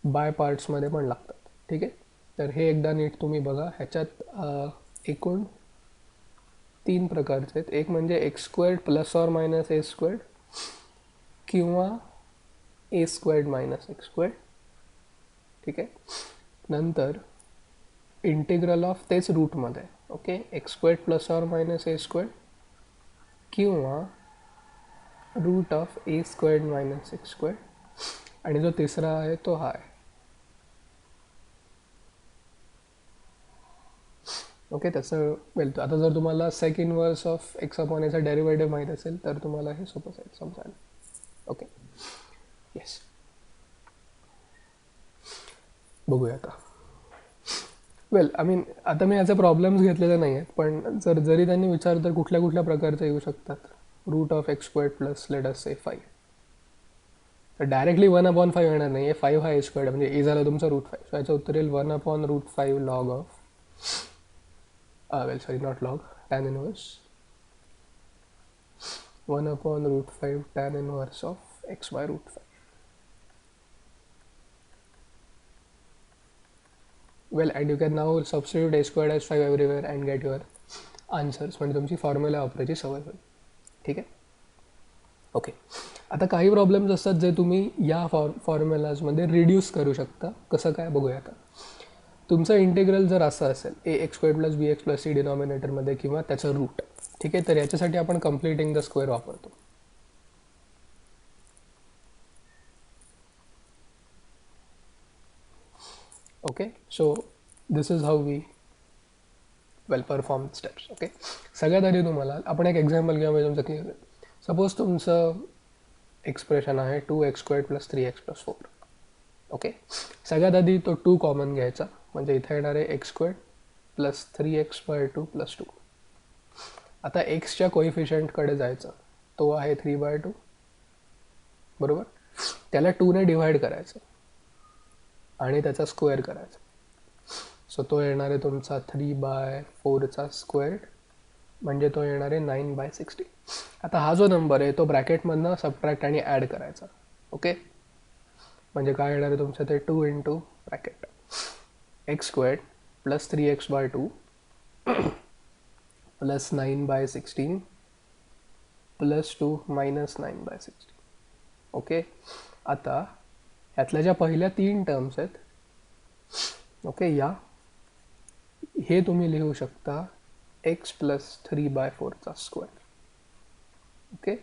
बाय पार्ट्समध्ये पण लागतात. ठीक आहे, तर हे एकदा नीट तुम्ही बघा. ह्याच्यात एकूण 3 प्रकारचे आहेत. एक म्हणजे x squared plus or minus a squared किंवा a squared minus x squared. ठीक आहे, नंतर इंटिग्रल ऑफ तेच रूटमध्ये, okay, x squared plus or minus a squared किंवा root of a squared minus x squared, आणि जो तिसरा आहे तो हा आहे. ओके, त्याचं वेल आता जर तुम्हाला sec inverse of x upon एचा डेरिव्हेटिव्ह माहीत असेल तर तुम्हाला हे सोपं जाईल समजायला. ओके, येस, बघूया आता. वेल आय मीन आता मी याचे प्रॉब्लेम्स घेतलेले नाही आहेत, पण जरी त्यांनी विचारलं तर कुठल्या कुठल्या प्रकारचे येऊ शकतात. Root of x squared plus let us say 5, तर डायरेक्टली 1/5 येणार नाही आहे, 5 हा ए स्क्वेअर्ड म्हणजे ए झाला तुमचा रूट 5, सो याचं उत्तर येईल 1/√5 log of, well sorry not log, tan inverse 1/√5 tan inverse of x by root 5. Well and you can now substitute a squared as 5 everywhere and get your answers, म्हणजे तुमची formula वापरायची सवय होईल. ठीक आहे, ओके. आता काही प्रॉब्लेम्स असतात जे तुम्ही या फॉर्म्युलाजमध्ये रिड्यूस करू शकता. कसं काय बघूया आता. तुमचं इंटिग्रल जर असं असेल a x squared plus b x plus c डिनॉमिनेटरमध्ये किंवा त्याचं रूट, ठीक आहे, तर याच्यासाठी आपण कम्प्लिटिंग द स्क्वेअर वापरतो. Okay, so this is how we well perform steps. Okay, सगळ्यात आधी तुम्हाला आपण एक एक्झाम्पल घ्या म्हणजे तुमचं क्लिअर. सपोज तुमचं एक्सप्रेशन आहे 2x squared plus 3x plus 4. Okay, सगळ्यात आधी तो 2 कॉमन घ्यायचा, म्हणजे इथे येणार आहे x squared plus 3x by 2 plus 2. आता एक्सच्या कोइफिशियंटकडे जायचं, तो आहे 3/2, बरोबर, त्याला 2ने डिव्हाइड करायचं आणि त्याचा स्क्वेअर करायचा, सो तो येणार आहे तुमचा 3/4चा स्क्वेअर्ड, म्हणजे तो येणार आहे 9/60. आता हा जो नंबर आहे तो ब्रॅकेटमधनं सबट्रॅक्ट आणि ॲड करायचा. ओके, म्हणजे काय येणार आहे तुमचं ते 2 into bracket x squared plus 3x by 2 plus 9/16 plus 2 minus 9/16. Okay, आता ह्यातल्या ज्या पहिल्या 3 टर्म्स आहेत, ओके, या हे तुम्ही लिहू शकता x+3/4 ओके.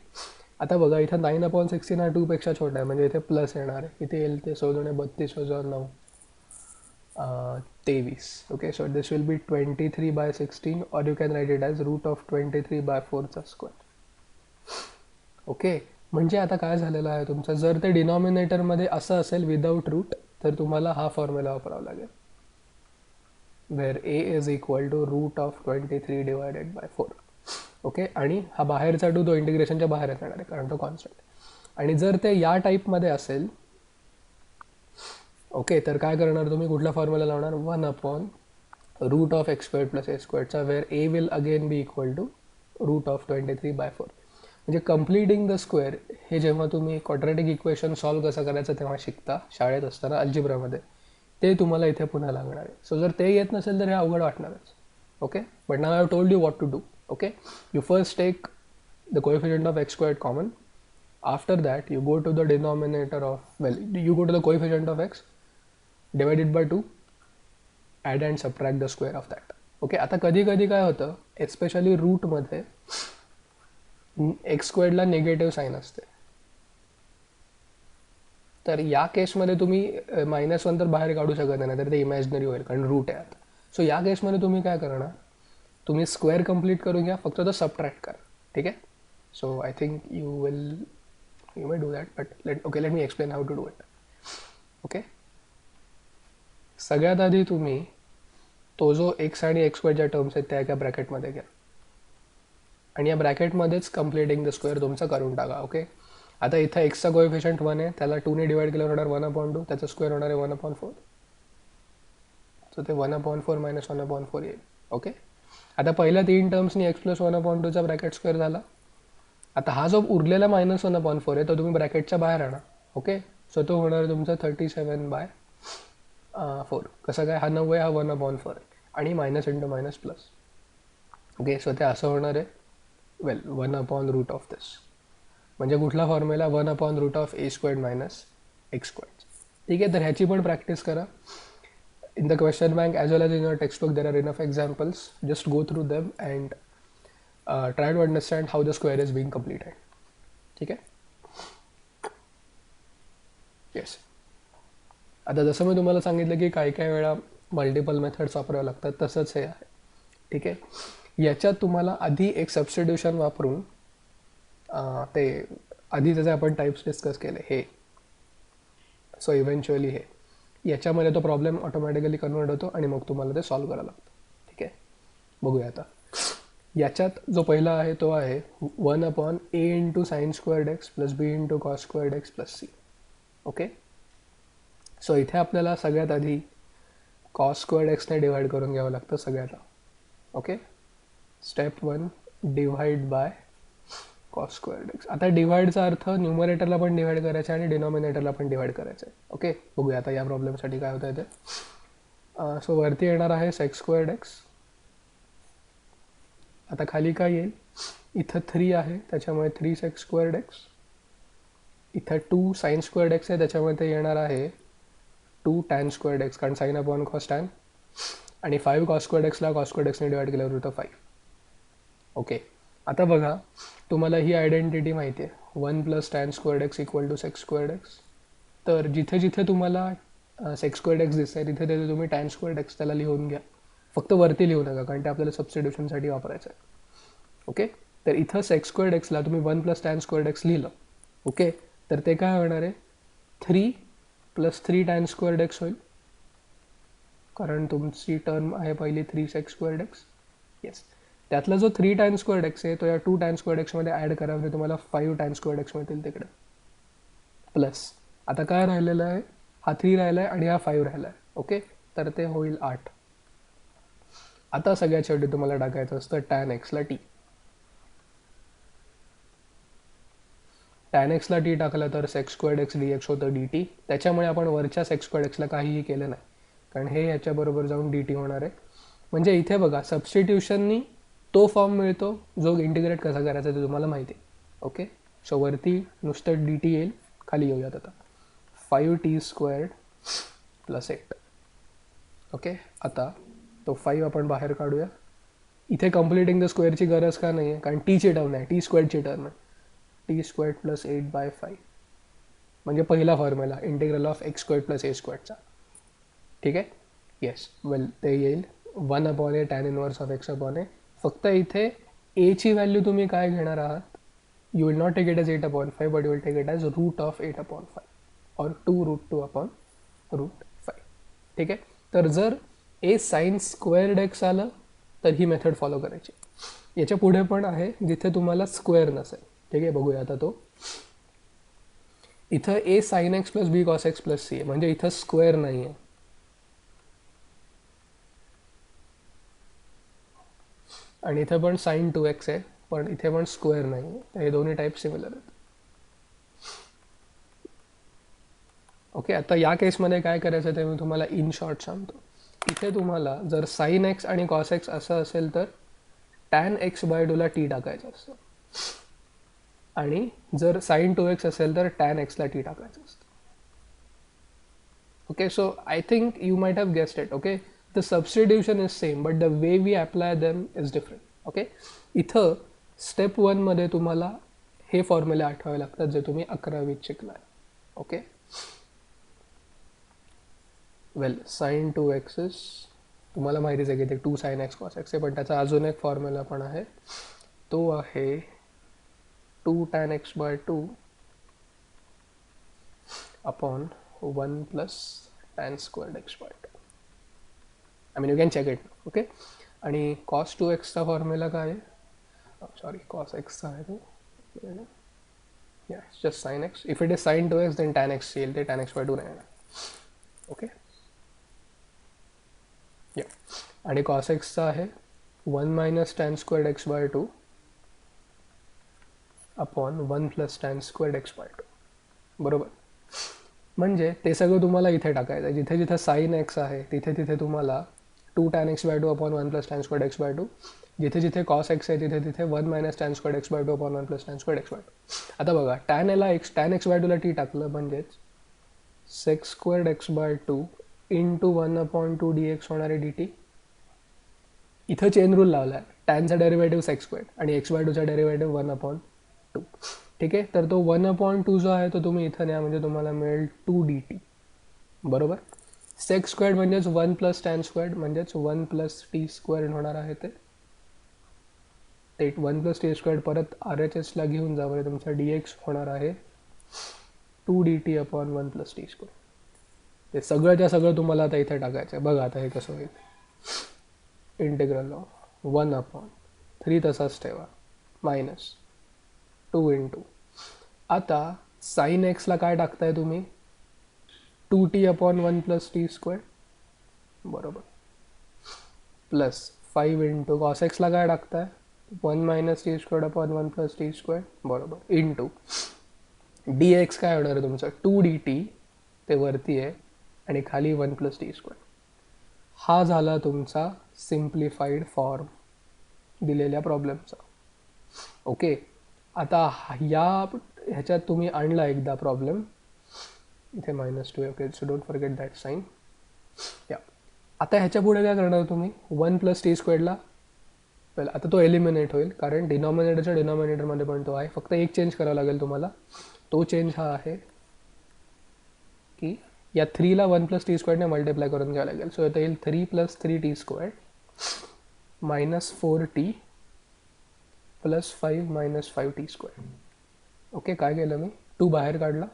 आता बघा इथं 9/16 हा 2 पेक्षा छोटा आहे, म्हणजे इथे प्लस येणार आहे. इथे येईल ते 16 32 23. Okay, so this will be 23/16 or you can write it as √23/4. Okay, म्हणजे आता काय झालेलं आहे तुमचं, जर ते डिनॉमिनेटरमध्ये असं असेल विदाऊट रूट, तर तुम्हाला हा फॉर्म्युला वापरावा लागेल, where a is equal to √23/4. Okay, आणि हा बाहेरचा 2 तो इंटिग्रेशनच्या बाहेरच येणार आहे कारण तो कॉन्स्टंट. आणि जर ते या टाईपमध्ये असेल, ओके, तर काय करणार तुम्ही, कुठला फॉर्म्युला लावणार, 1/√(x²+a²) where a will again be equal to √23/4. म्हणजे कम्प्लिटिंग द स्क्वेअर हे जेव्हा तुम्ही क्वाड्रॅटिक इक्वेशन सॉल्व्ह कसं करायचं तेव्हा शिकता शाळेत असताना अल्जिब्रामध्ये, ते तुम्हाला इथे पुन्हा लागणार आहे. सो जर ते येत नसेल तर हे अवघड वाटणारच. Okay, but now I have told you what to do. Okay, you first take the coefficient of x² common. After that you go to the denominator of, well, you go to the coefficient of x, divide it by 2, add and subtract the square of that. Okay, आता कधी कधी काय होतं, especially रूटमध्ये x² ला negative sine असते, तर या केसमध्ये तुम्ही -1 तर बाहेर काढू शकत नाही, तर ते इमॅजिनरी होईल कारण रूट आहे आता. सो या केसमध्ये तुम्ही काय करणार, तुम्ही स्क्वेअर कंप्लीट करून घ्या, फक्त तो सबट्रॅक्ट करा. ठीक आहे. So I think you may do that, but let me explain how to do it. Okay, सगळ्यात आधी तुम्ही तो जो x आणि x² ज्या टर्म्स आहेत त्या एका ब्रॅकेटमध्ये घ्या आणि या ब्रॅकेटमध्येच कम्प्लिटिंग द स्क्वेअर तुमचा करून टाका. ओके, आता इथं एक्सचा कोएफिशियंट 1 आहे, त्याला 2 ने डिवाइड केल्यावर होणार 1/2, त्याचा स्क्वेअर होणार आहे 1/4. सो ते 1/4 - 1/4 येईल. ओके, आता पहिल्या 3 टर्म्सनी x+1/2 चा ब्रॅकेट स्क्वेअर झाला. आता हा जो उरलेला -1/4 आहे तो तुम्ही ब्रॅकेटच्या बाहेर आणा. ओके, सो तो होणार तुमचा 37/4. कसं काय, हा 9 आहे, हा 1/4 आहे आणि minus into minus plus. Okay, so ते असं होणार आहे, वेल 1/√ऑफ दिस, म्हणजे कुठला फॉर्म्युला, 1/√(a²- x². ठीक आहे, तर ह्याची पण प्रॅक्टिस करा. In the question bank as well as in your textbook there are enough examples, just go through them and try to understand how the square is being completed. ठीक आहे. Yes, आता जसं मी तुम्हाला सांगितलं की काही काही वेळा मल्टिपल मेथड्स वापरावे लागतात, तसंच हे आहे. ठीक आहे, याच्यात तुम्हाला आधी एक सबस्टिट्यूशन वापरून ते आधी जसे आपण टाईप्स डिस्कस केले हे, सो इव्हेंच्युअली हे याच्यामध्ये तो प्रॉब्लेम ऑटोमॅटिकली कन्वर्ट होतो आणि मग तुम्हाला ते सॉल्व्ह करावं लागतं. ठीक आहे, बघूया आता. याच्यात जो पहिला आहे तो आहे 1/a × sin² x + b × cos² x + c. Okay, so इथे आपल्याला सगळ्यात आधी cos² x ने डिवाइड करून घ्यावं लागतं सगळ्याला. Okay, step 1, divide by cos² x. आता डिवाइडचा अर्थ न्यूमरेटरला पण डिवाइड करायचं आहे आणि डिनॉमिनेटरला पण डिवाइड करायचं आहे. ओके, बघूया आता या प्रॉब्लेमसाठी काय होतं आहे ते. सो वरती येणार आहे sec² x. आता खाली काय येईल, इथं 3 आहे त्याच्यामुळे 3 sec² x, इथं 2 sin² x आहे त्याच्यामुळे ते येणार आहे 2 tan² x, कारण sin/cos tan, आणि 5 cos² x ला cos² x ने डिवाइड केल्यावर होतं 5. ओके, आता बघा तुम्हाला ही आयडेंटिटी माहिती आहे, 1 + tan² x = sec² x. तर जिथे जिथे तुम्हाला sec² x दिसत आहे तिथे तिथे तुम्ही tan² x त्याला लिहून घ्या, फक्त वरती लिहू नका कारण ते आपल्याला सबस्टिट्यूशनसाठी वापरायचं आहे. ओके, तर इथं sec² x ला तुम्ही 1 + tan² x लिहिलं. ओके, तर ते काय होणार आहे, 3 + 3 tan² x होईल, कारण तुमची टर्म आहे पहिली 3 sec² x. येस, त्यातला जो 3 tan² x आहे तो या 2 tan² x मध्ये ॲड करा, म्हणजे तुम्हाला 5 tan² x मिळतील तिकडे. प्लस आता काय राहिलेलं आहे, हा 3 राहिला आहे आणि हा 5 राहिला आहे. ओके, तर ते होईल 8. आता सगळ्यात शेवटी तुम्हाला टाकायचं असतं tan x ला t. tan x ला t टाकलं तर sec² x dx होतं dt. त्याच्यामुळे आपण वरच्या sec² x ला काहीही केलं नाही, कारण हे याच्याबरोबर जाऊन dt होणार आहे. म्हणजे इथे बघा सबस्टिट्यूशननी तो फॉर्म मिळतो जो इंटिग्रेट कसा करायचा ते तुम्हाला माहिती आहे. ओके, सो वरती नुसतं dt येईल, खाली येऊयात आता 5t² + 8. ओके, आता तो 5 आपण बाहेर काढूया. इथे कम्प्लिटिंग द स्क्वेअरची गरज का नाही आहे, कारण टीची टर्म नाही, टी स्क्वेअरची टर्म आहे. टी स्क्वेअर्ड प्लस 8/5 म्हणजे पहिला formula integral of x squared plus a स्क्वेअर्डचा. ठीक आहे. येस, वेल ते येईल 1/a tan inverse of x upon a. फक्त इथे एची व्हॅल्यू तुम्ही काय घेणार आहात, you will not take it as 8/5 but you will take it as root of 8/5 और 2√2/5. ठीक आहे. तर जर ए साइन स्क्वेअर्ड एक्स आलं तर ही मेथड फॉलो करायची. याच्या पुढे पण आहे जिथे तुम्हाला स्क्वेअर नसेल. ठीक आहे, बघूया आता तो. इथं ए साइन एक्स प्लस बी कॉस एक्स प्लस सी आहे, म्हणजे इथं स्क्वेअर नाही आहे. आणि इथे पण साइन 2x आहे, पण इथे पण स्क्वेअर नाही आहे. तर हे दोन्ही टाईप सिमिलर आहेत. ओके, आता या केसमध्ये काय करायचं ते मी तुम्हाला इन शॉर्ट सांगतो. इथे तुम्हाला जर साइन एक्स आणि कॉस एक्स असं असेल तर टॅन x/2 टी टाकायचं असतं, आणि जर साइन 2x असेल तर टॅन एक्सला टी टाकायचं असतं. Okay, so I think you might have guessed it. Okay, the substitution is same but the way we apply them is different. Okay, इथं स्टेप 1 मध्ये तुम्हाला हे फॉर्म्युले आठवावे लागतात जे तुम्ही 11वीत शिकलाय. Okay, well sine 2x is तुम्हाला माहितीच आहे की ते 2 sin x cos x आहे, पण त्याचा अजून एक फॉर्म्युला पण आहे. तो आहे 2 tan x/2 upon 1 plus tan squared x/2. I mean you can check it. Okay, आणि cos 2x चा फॉर्म्युला काय आहे, सॉरी cos x चा आहे तो, just sin x. If it is sin 2x then tan x येईल, ते tan x/2 नाही येणार. ओके, या, आणि cos x चा आहे 1 minus tan squared x/2 upon 1 plus tan squared x/2. बरोबर, म्हणजे ते सगळं तुम्हाला इथे टाकायचं आहे. जिथे जिथे साइन एक्स आहे तिथे तिथे तुम्हाला 2 tan x/2 upon 1 plus tan squared x/2. जिथे जिथे cos x आहे तिथे तिथे 1 minus tan squared x/2 upon 1 plus tan squared x/2. आता बघा, tan x/2 ला टी टाकलं म्हणजेच sec squared x/2 into 1/2 dx होणार आहे dt. इथं चेन रूल लावला आहे, टॅनचा डेरिव्हेटिव्ह सेक्स स्क्वेअर्ड आणि x/2चा डेरिव्हेटिव्ह 1/2. ठीक आहे, तर तो 1/2 जो आहे तो तुम्ही इथं न्या, म्हणजे तुम्हाला मिळेल 2 dt. बरोबर, सेक्स स्क्वेअर्ड म्हणजेच 1 प्लस टॅन स्क्वेअर्ड म्हणजेच 1 प्लस टी स्क्वेअर्ड होणार आहे. ते 1 प्लस टी स्क्वेअर्ड परत RHSला घेऊन जा, म्हणजे तुमचा dx होणार आहे 2 dt upon 1 plus T squared. ते सगळंच्या सगळं तुम्हाला आता इथे टाकायचं आहे. बघा आता हे कसं होईल. इंटिग्रल ऑफ 1/3 तसाच ठेवा, मायनस 2 इंटू, आता साइन एक्सला काय टाकताय तुम्ही, 2t upon 1 plus T squared. बरोबर, प्लस 5 इंटू कॉस एक्सला काय टाकताय 1 minus T squared upon 1 plus T squared. बरोबर, इंटू dx काय होणार आहे तुमचं 2 dt, ते वरती आहे, आणि खाली 1 प्लस टी स्क्वेअर्ड. हा झाला तुमचा सिम्प्लिफाईड फॉर्म दिलेल्या प्रॉब्लेमचा. ओके, आता ह्याच्यात तुम्ही आणला एकदा प्रॉब्लेम, इथे -2 आहे. Okay, so don't forget that sine. या, आता ह्याच्या पुढे काय करणार तुम्ही, 1 प्लस टी स्क्वेअर्डला पहिला, आता तो एलिमिनेट होईल कारण डिनॉमिनेटरच्या डिनॉमिनेटरमध्ये पण तो आहे. फक्त एक चेंज करावा लागेल तुम्हाला. तो चेंज हा आहे की या 3ला 1 प्लस टी स्क्वेअरने मल्टिप्लाय करून घ्यावं लागेल. सो आता येईल 3 plus 3t squared minus 4t plus 5 minus 5t squared. Okay, काय केलं मी, 2 बाहेर काढला,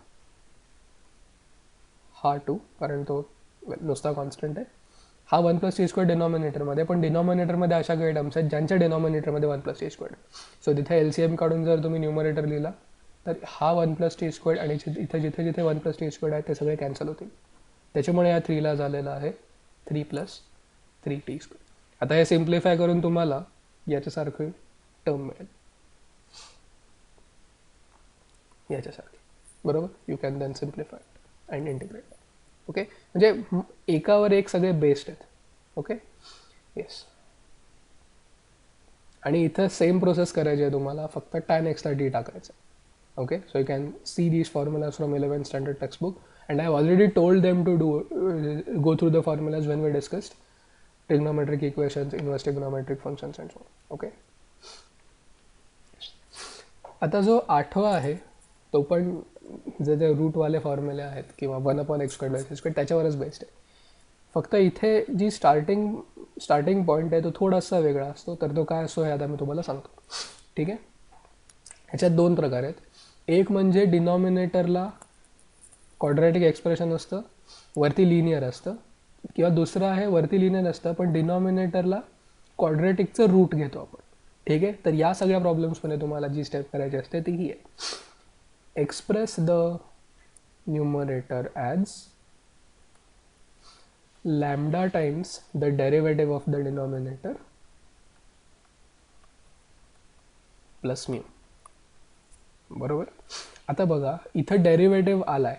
हा 2 कारण तो नुसता कॉन्स्टंट आहे. हा 1 प्लस टी स्क्वेअर्ड डिनॉमिनेटरमध्ये, पण डिनॉमिनेटरमध्ये अशा काही टर्म्स आहेत ज्यांच्या डिनॉमिनेटरमध्ये 1 प्लस टी स्क्वेअर्ड. सो तिथे LCM काढून जर तुम्ही न्यूमरेटर लिहिला तर हा 1 प्लस टी स्क्वेअर्ड आणि इथे जिथे जिथे 1 प्लस टी स्क्वेअर्ड आहे ते सगळे कॅन्सल होतील. त्याच्यामुळे या 3ला झालेला आहे 3 प्लस 3t स्क्वेअर्ड. आता हे सिम्प्लिफाय करून तुम्हाला याच्यासारखी टर्म मिळेल, याच्यासारखी. बरोबर, you can then simplify and integrate. Okay, म्हणजे एकावर एक सगळे बेस्ड आहेत. ओके, येस, आणि इथं सेम प्रोसेस करायची आहे तुम्हाला, फक्त tan x ला टी टाकायचं. Okay, so you can see these formulas from 11th standard text book, and I have already told them to go through the formulas when we discussed. Trigonometric equations, inverse trigonometric functions and so on. Okay. आता जो 8वा आहे तो पण जे रूटवाले फॉर्म्युले आहेत किंवा 1/x² त्याच्यावरच based आहे. फक्त इथे जी स्टार्टिंग पॉईंट आहे तो थोडासा वेगळा असतो. तर तो काय असतो हे आता मी तुम्हाला सांगतो. ठीक आहे. ह्याच्यात 2 प्रकार आहेत. एक म्हणजे डिनॉमिनेटरला क्वाड्रॅटिक एक्सप्रेशन असतं, वरती लिनियर असतं, किंवा दुसरं आहे वरती लिनियर असतं पण डिनॉमिनेटरला क्वाड्रॅटिकचं रूट घेतो आपण. ठीक आहे. तर या सगळ्या प्रॉब्लेम्समध्ये तुम्हाला जी स्टेप करायची असते ती ही आहे. Express the numerator as lambda times the derivative of the denominator plus mu. बरोबर. आता बघा इथं डेरिव्हेटिव्ह आलाय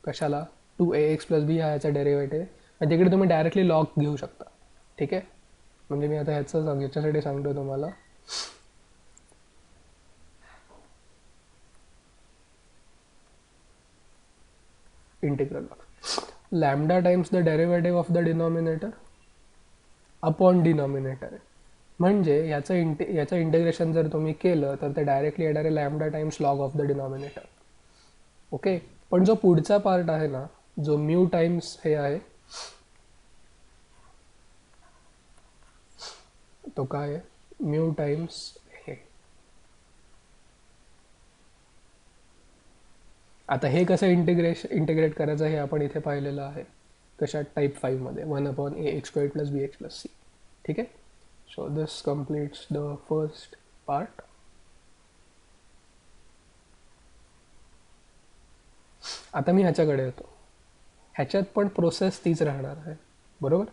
कशाला, 2ax + b हा ह्याचा डेरिव्हेटिव्ह आणि तिकडे तुम्ही डायरेक्टली लॉग घेऊ शकता. ठीक आहे. म्हणजे मी आता ह्याच्यासाठी सांगतो तुम्हाला. Integral of lambda times the derivative of the denominator upon denominator आहे. म्हणजे याचं इंटिग्रेशन जर तुम्ही केलं तर ते डायरेक्टली येणार आहे lambda times log of the denominator. Okay. पण जो पुढचा पार्ट आहे ना, जो म्यू टाइम्स हे आहे, तो काय आहे, म्यू टाइम्स हे. आता हे कसं इंटिग्रेट करायचं हे आपण इथे पाहिलेलं आहे. कशा टाईप 5 मध्ये 1/ax² + bx + c. ठीक आहे. So this completes the first part. आता मी ह्याच्याकडे येतो. ह्याच्यात पण प्रोसेस तीच राहणार आहे. बरोबर.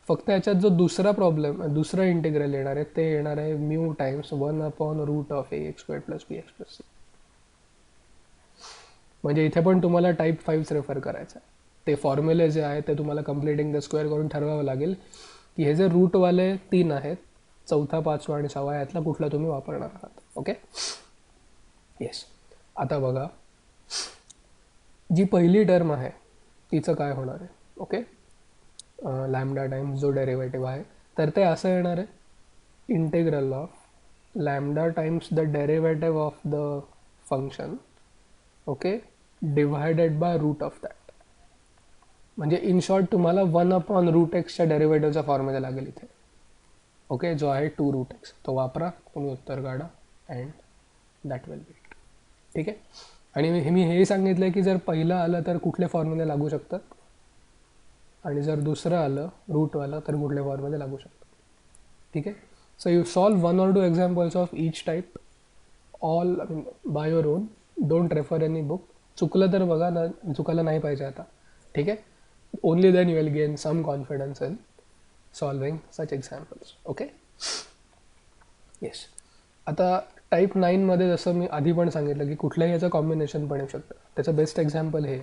फक्त ह्याच्यात जो दुसरा इंटिग्रल येणार आहे ते येणार आहे mu times 1/√ax² + bx + c. म्हणजे इथे पण तुम्हाला टाईप 5 रेफर करायचं आहे. ते फॉर्म्युले जे आहे ते तुम्हाला कम्प्लिटिंग द स्क्वेअर करून ठरवावं लागेल की हे जे रूटवाले 3 आहेत, 4था, 5वा आणि 6वा यातला कुठला तुम्ही वापरणार आहात. ओके. येस. आता बघा जी पहिली टर्म आहे तिचं काय होणार आहे. ओके. लॅम्डा टाइम्स जो डेरिव्हेटिव्ह आहे तर ते असं येणार आहे integral of lambda times the derivative of the function, okay, divided by root of that. म्हणजे इन शॉर्ट तुम्हाला 1/√x डेरिव्हेटिव्हचा फॉर्म्युला लागेल इथे. ओके. जो आहे 2√x तो वापरा, तुम्ही उत्तर काढा and that will be it. ठीक आहे. आणि मी हे सांगितलं की जर पहिलं आलं तर कुठले फॉर्म्युले लागू शकतात आणि जर दुसरं आलं रूटवालं तर कुठले फॉर्म्युले लागू शकतात. ठीक आहे. So you solve 1 or 2 examples of each type all by your on. Don't refer any book. चुकलं तर बघा ना, चुकायला नाही पाहिजे आता. ठीक आहे. Only then you will gain some confidence in solving such examples. Okay. Yes. आता टाईप 9मध्ये जसं मी आधी पण सांगितलं की कुठल्याही याचं कॉम्बिनेशन पण येऊ शकतं. त्याचं बेस्ट एक्झाम्पल हे.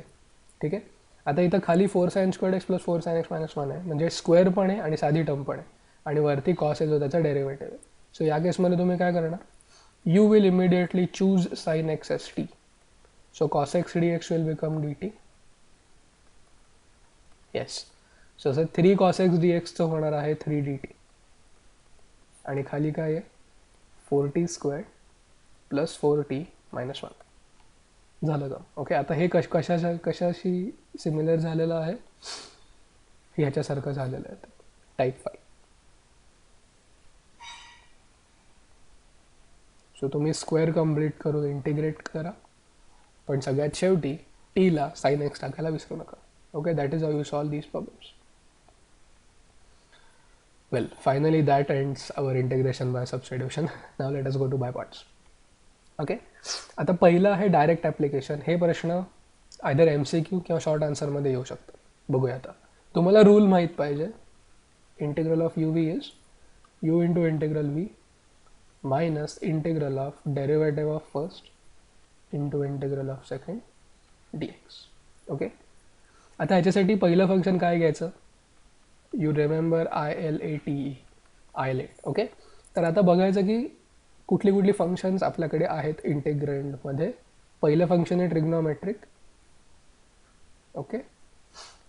ठीक आहे. आता इथं खाली 4sin² x + 4sin x - 1 आहे, म्हणजे स्क्वेअर पण आहे आणि साधी टर्म पण आहे आणि वरती कॉस आहे जो त्याचा डेरिव्हेटिव्ह आहे. सो या केसमध्ये तुम्ही काय करणार, you will immediately choose sin x as t. So cos x dx will become dt. Yes. So असं 3 cos x dxचं होणार आहे 3 dt. आणि खाली काय आहे 4t² + 4t - 1 झालं का. ओके. आता हे कशाशी सिमिलर झालेलं आहे, ह्याच्यासारखं झालेलं आहे टाईप 5. सो तुम्ही स्क्वेअर कम्प्लीट करून इंटिग्रेट करा, पण सगळ्यात शेवटी टीला sin x टाकायला विसरू नका. ओके. That is how you solve these problems. Well, finally that ends our integration by substitution. Now let us go to by parts. Okay. आता पहिलं आहे डायरेक्ट ॲप्लिकेशन. हे प्रश्न आयदर MCQ किंवा शॉर्ट आन्सरमध्ये येऊ शकतात. बघूया. आता तुम्हाला रूल माहीत पाहिजे. Integral of u v is u × integral v minus integral of derivative of first into integral of second dx. Okay. आता ह्याच्यासाठी पहिलं फंक्शन काय घ्यायचं, यू रिमेंबर ILATE, आयलेट. ओके. तर आता बघायचं की कुठली फंक्शन्स आपल्याकडे आहेत इंटिग्रंडमध्ये. पहिलं फंक्शन आहे ट्रिग्नोमेट्रिक. ओके.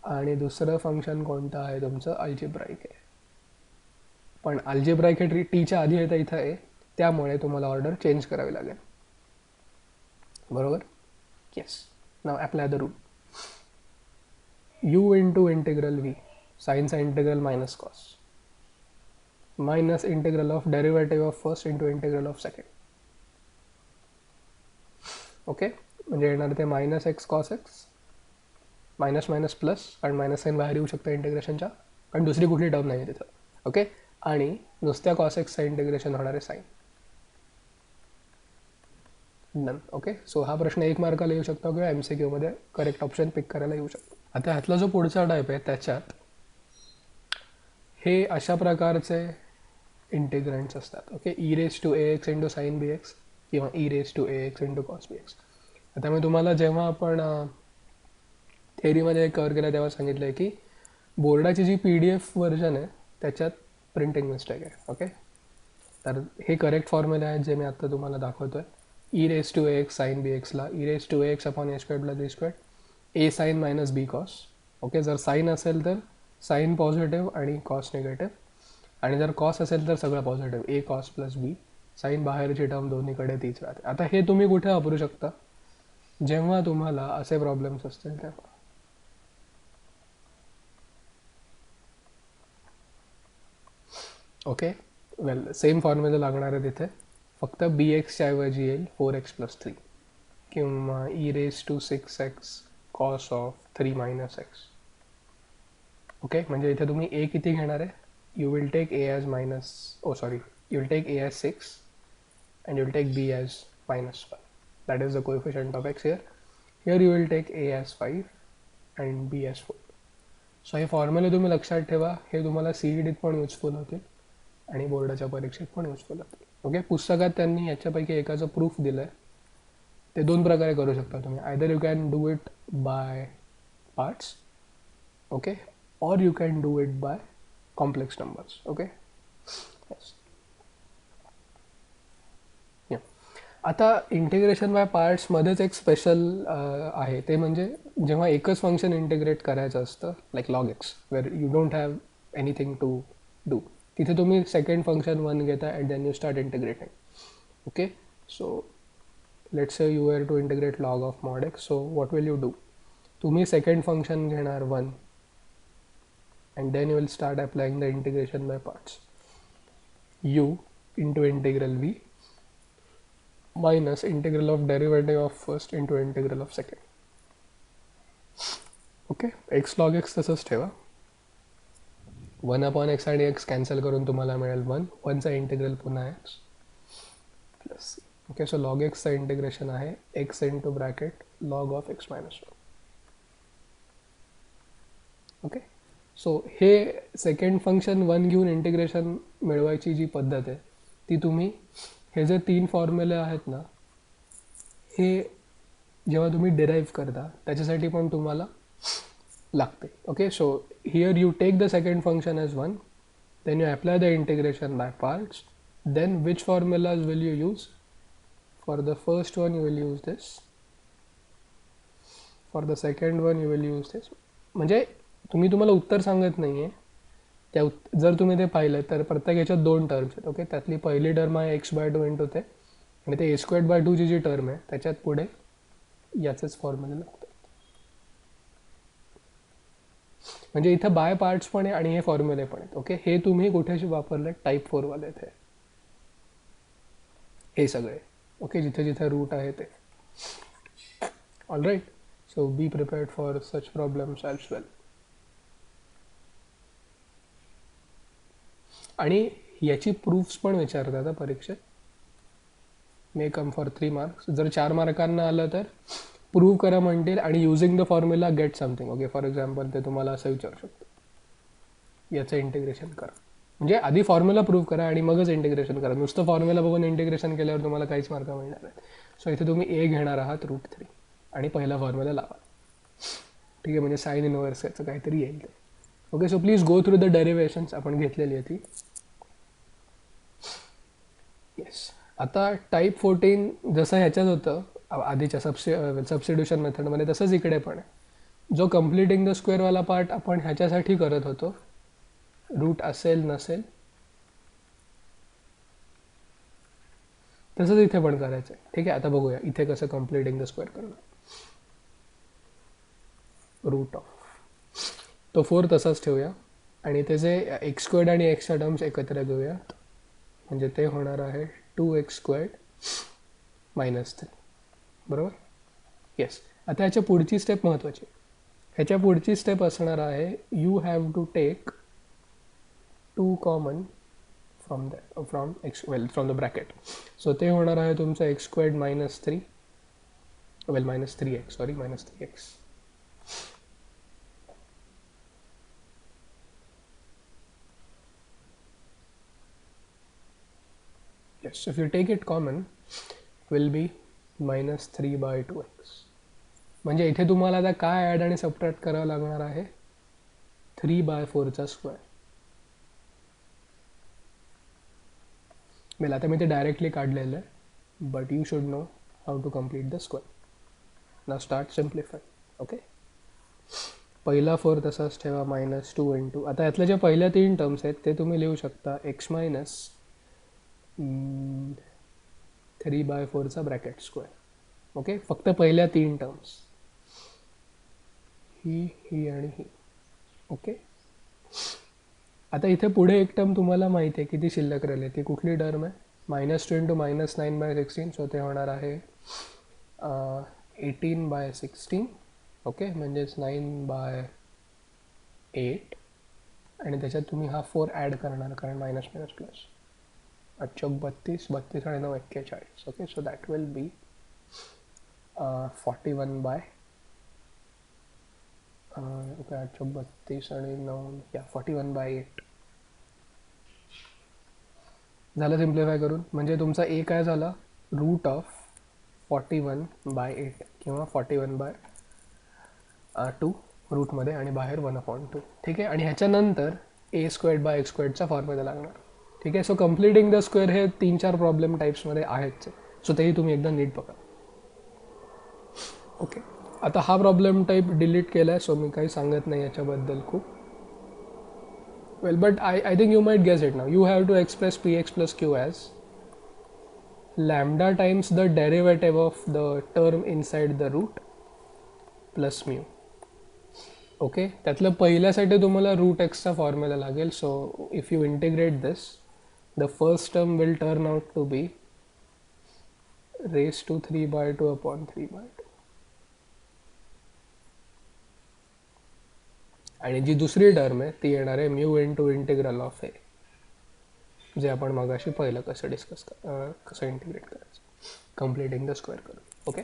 आणि दुसरं फंक्शन कोणतं आहे तुमचं, अल्जेब्राइक आहे. पण अल्जेब्राईक हे टीच्या आधी येतं इथं आहे, त्यामुळे तुम्हाला ऑर्डर चेंज करावी लागेल. बरोबर? Yes. Now apply the rule. u into integral v, साईनचा integral minus cos, minus integral of derivative of first into integral of second. Okay, म्हणजे येणार ते minus x cos x, minus minus plus, कारण minus sine बाहेर येऊ शकतं इंटिग्रेशनच्या, कारण दुसरी कुठली टर्म नाही आहे तिथं. ओके, आणि नुसत्या कॉस एक्सचं इंटिग्रेशन होणार आहे साईन. डन. ओके, सो हा प्रश्न 1 मार्काला येऊ शकतो किंवा MCQ मध्ये करेक्ट ऑप्शन पिक करायला येऊ शकतो. आता ह्यातला जो पुढचा टाईप आहे त्याच्यात हे अशा प्रकारचे इंटिग्रंट्स असतात. Okay, e⁴ax into sine bx किंवा e⁴ax इंटू कॉस bx. त्यामुळे तुम्हाला जेव्हा आपण थेअरीमध्ये कव्हर केलं तेव्हा सांगितलं आहे की बोर्डाची जी PDF व्हर्जन आहे त्याच्यात प्रिंटिंग मिस्टेक आहे. ओके, तर हे करेक्ट फॉर्म्युले आहेत जे मी आत्ता तुम्हाला दाखवतो आहे. e⁴ax साईन bxला e⁴ax upon a² plus b², a sine minus b cos. Okay, जर साईन असेल तर साईन पॉझिटिव्ह आणि कॉस निगेटिव्ह, आणि जर कॉस असेल तर सगळं positive, a cos plus b. Sine बाहेरची टर्म दोन्हीकडे तीच राहते. आता हे तुम्ही कुठे वापरू शकता? जेव्हा तुम्हाला असे प्रॉब्लेम्स असतील तेव्हा. ओके, वेल सेम फॉर्म्युला लागणार आहे तिथे, फक्त bxच्या ऐवजी येईल 4x प्लस 3 किंवा e⁻⁶x cos of 3 minus x. Okay, म्हणजे इथे तुम्ही a किती घेणार आहे? You will take a as minus, you will take a as 6 and you will take b as minus 1. That is the coefficient of x here. Here you will take a as 5 and b as 4. So हे फॉर्म्युले तुम्ही लक्षात ठेवा, हे तुम्हाला CETत पण useful होतील आणि बोर्डाच्या परीक्षेत पण युजफुल होतील. ओके, पुस्तकात त्यांनी याच्यापैकी एकाचं प्रूफ दिलं आहे. ते 2 प्रकारे करू शकता तुम्ही. Either you can do it by parts, okay, और you can do it by complex numbers. Okay, yes. आता इंटिग्रेशन बाय पार्ट्समध्येच एक स्पेशल आहे, ते म्हणजे जेव्हा एकच फंक्शन इंटिग्रेट करायचं असतं, like log x, where you don't have anything to do, तिथे तुम्ही सेकंड फंक्शन 1 घेता and then you start integrating. Okay, so let's say you were to integrate log of mod x. So what will you do? तुम्ही second function घेणार 1 and then you will start applying the integration by parts. You into integral v minus integral of derivative of first into integral of second. Okay, x log x तसंच ठेवा. 1 upon x आणि x cancel करून तुम्हाला मिळेल 1. 1चा integral पुन्हा x plus c. Okay, so log एक्सचं integration आहे x into bracket log of x minus 1. Okay, so हे सेकंड फंक्शन 1 घेऊन इंटिग्रेशन मिळवायची जी पद्धत आहे ती तुम्ही हे जे 3 फॉर्म्युले आहेत ना, हे जेव्हा तुम्ही डिराईव्ह करता त्याच्यासाठी पण तुम्हाला लागते. Okay, so here you take the second function as 1, then you apply the integration by parts, then which formulas will you use? For the first one you will use this, for the second one you will use this. म्हणजे तुम्हाला उत्तर सांगत नाही आहे, जर तुम्ही ते पाहिलं तर प्रत्येक ह्याच्यात 2 टर्म्स आहेत. ओके, त्यातली पहिली टर्म आहे x/2 इंटू ते, आणि ते a²/2 जी टर्म आहे त्याच्यात पुढे याचेच फॉर्म्युले लागतात. म्हणजे इथं बाय पार्ट्स पण आहे आणि हे फॉर्म्युले पण आहेत. ओके, हे तुम्ही कुठेशी वापरले? टाईप 4 वाले थे हे सगळे. ओके, जिथे जिथे रूट आहे ते. All right, so be prepared for such problems as well. आणि याची प्रूफ्स पण विचारतात परीक्षेत. May come for 3 marks. जर 4 मार्कांना आलं तर प्रूव्ह करा म्हणतील आणि using the formula get something. Okay, for example ते तुम्हाला असं विचारू शकतो, याचं इंटिग्रेशन करा. म्हणजे आधी फॉर्म्युला प्रूव्ह करा आणि मगच इंटिग्रेशन करा. नुसतं फॉर्म्युला बघून इंटिग्रेशन केल्यावर तुम्हाला काहीच मार्क मिळणार नाही. सो इथे तुम्ही a घेणार आहात √3 आणि पहिला फॉर्म्युला लावा. ठीक आहे, म्हणजे साईन इनव्हर्स याचं काहीतरी येईल ते. Okay, so please go through the derivations, आपण घेतलेली आहे ती. येस, आता टाईप 14 जसं ह्याच्यात होतं आधीच्या सबस्टिट्यूशन मेथडमध्ये, तसंच इकडे पण आहे. जो कम्प्लिटिंग द स्क्वेअरवाला पार्ट आपण ह्याच्यासाठी करत होतो, रूट असेल नसेल तसंच इथे पण करायचं आहे. ठीक आहे, आता बघूया इथे कसं कम्प्लिटिंग द स्क्वेअर करणार. रूट ऑफ तो 4 तसाच ठेवूया आणि त्याचे एक्स स्क्वेअर्ड आणि एक्सच्या टर्म्स एकत्र घेऊया, म्हणजे ते होणार आहे 2x स्क्वेअर्ड -3. बरोबर. येस. आता ह्याच्या पुढची स्टेप महत्त्वाची. ह्याच्या पुढची स्टेप असणार आहे you have to take 2 common from from the bracket. So ते होणार आहे तुमचं x squared -3 -3x -3x. Yes, if you take it common, will be -3/2x. म्हणजे इथे तुम्हाला आता काय ॲड आणि सबट्रॅक्ट करावं लागणार आहे, 3/4चा स्क्वेअर. वेल आता मी ते डायरेक्टली काढलेलं आहे, but you should know how to complete the square. Now start simplify. Okay, पहिला 4 तसाच ठेवा, -2 इंटू. आता यातल्या ज्या पहिल्या 3 टर्म्स आहेत ते तुम्ही लिहू शकता x मायनस 3/4चा ब्रॅकेट स्क्वेअर. ओके, फक्त पहिल्या 3 टर्म्स, ही आणि ही. ओके, आता इथे पुढे एक टर्म तुम्हाला माहिती आहे किती शिल्लक राहिली, ती कुठली टर्म आहे, -2 इंटू -9/16. सो ते होणार आहे 18/16. ओके, म्हणजेच 9/8 आणि त्याच्यात तुम्ही हा 4 ॲड करणार, कारण मायनस मायनस प्लस. 8×32 32 आणि 9 41. Okay, so that will be 41 okay 8×32 आणि 9 या 41/8 झालं सिम्प्लिफाय करून. म्हणजे तुमचा ए काय झाला, रूट ऑफ 41/8 किंवा 41/2 रूटमध्ये आणि बाहेर 1/2. ठीक आहे, आणि ह्याच्यानंतर a²/x² फॉर्म्युला लागणार. ठीक आहे, सो कम्प्लिटिंग द स्क्वेअर हे 3-4 प्रॉब्लेम टाईप्समध्ये आहेच, सो तेही तुम्ही एकदा नीट बघा. ओके, आता हा प्रॉब्लेम टाईप डिलीट केला आहे, सो मी काही सांगत नाही याच्याबद्दल खूप. Well, but I think you might guess it now. You have to express px plus q as lambda times the derivative of the term inside the root plus mu. Okay, त्यातलं पहिल्यासाठी तुम्हाला root एक्सचा formula लागेल. So if you integrate this, the first term will turn out to be raised to 3/2 upon 3/2. आणि जी दुसरी term आहे ती येणार आहे म्यू इंटू इंटिग्रल ऑफ ए, जे आपण मगाशी पहिलं कसं कसं इंटिग्रेट करायचं, कम्प्लिटिंग द स्क्वेअर करून. ओके,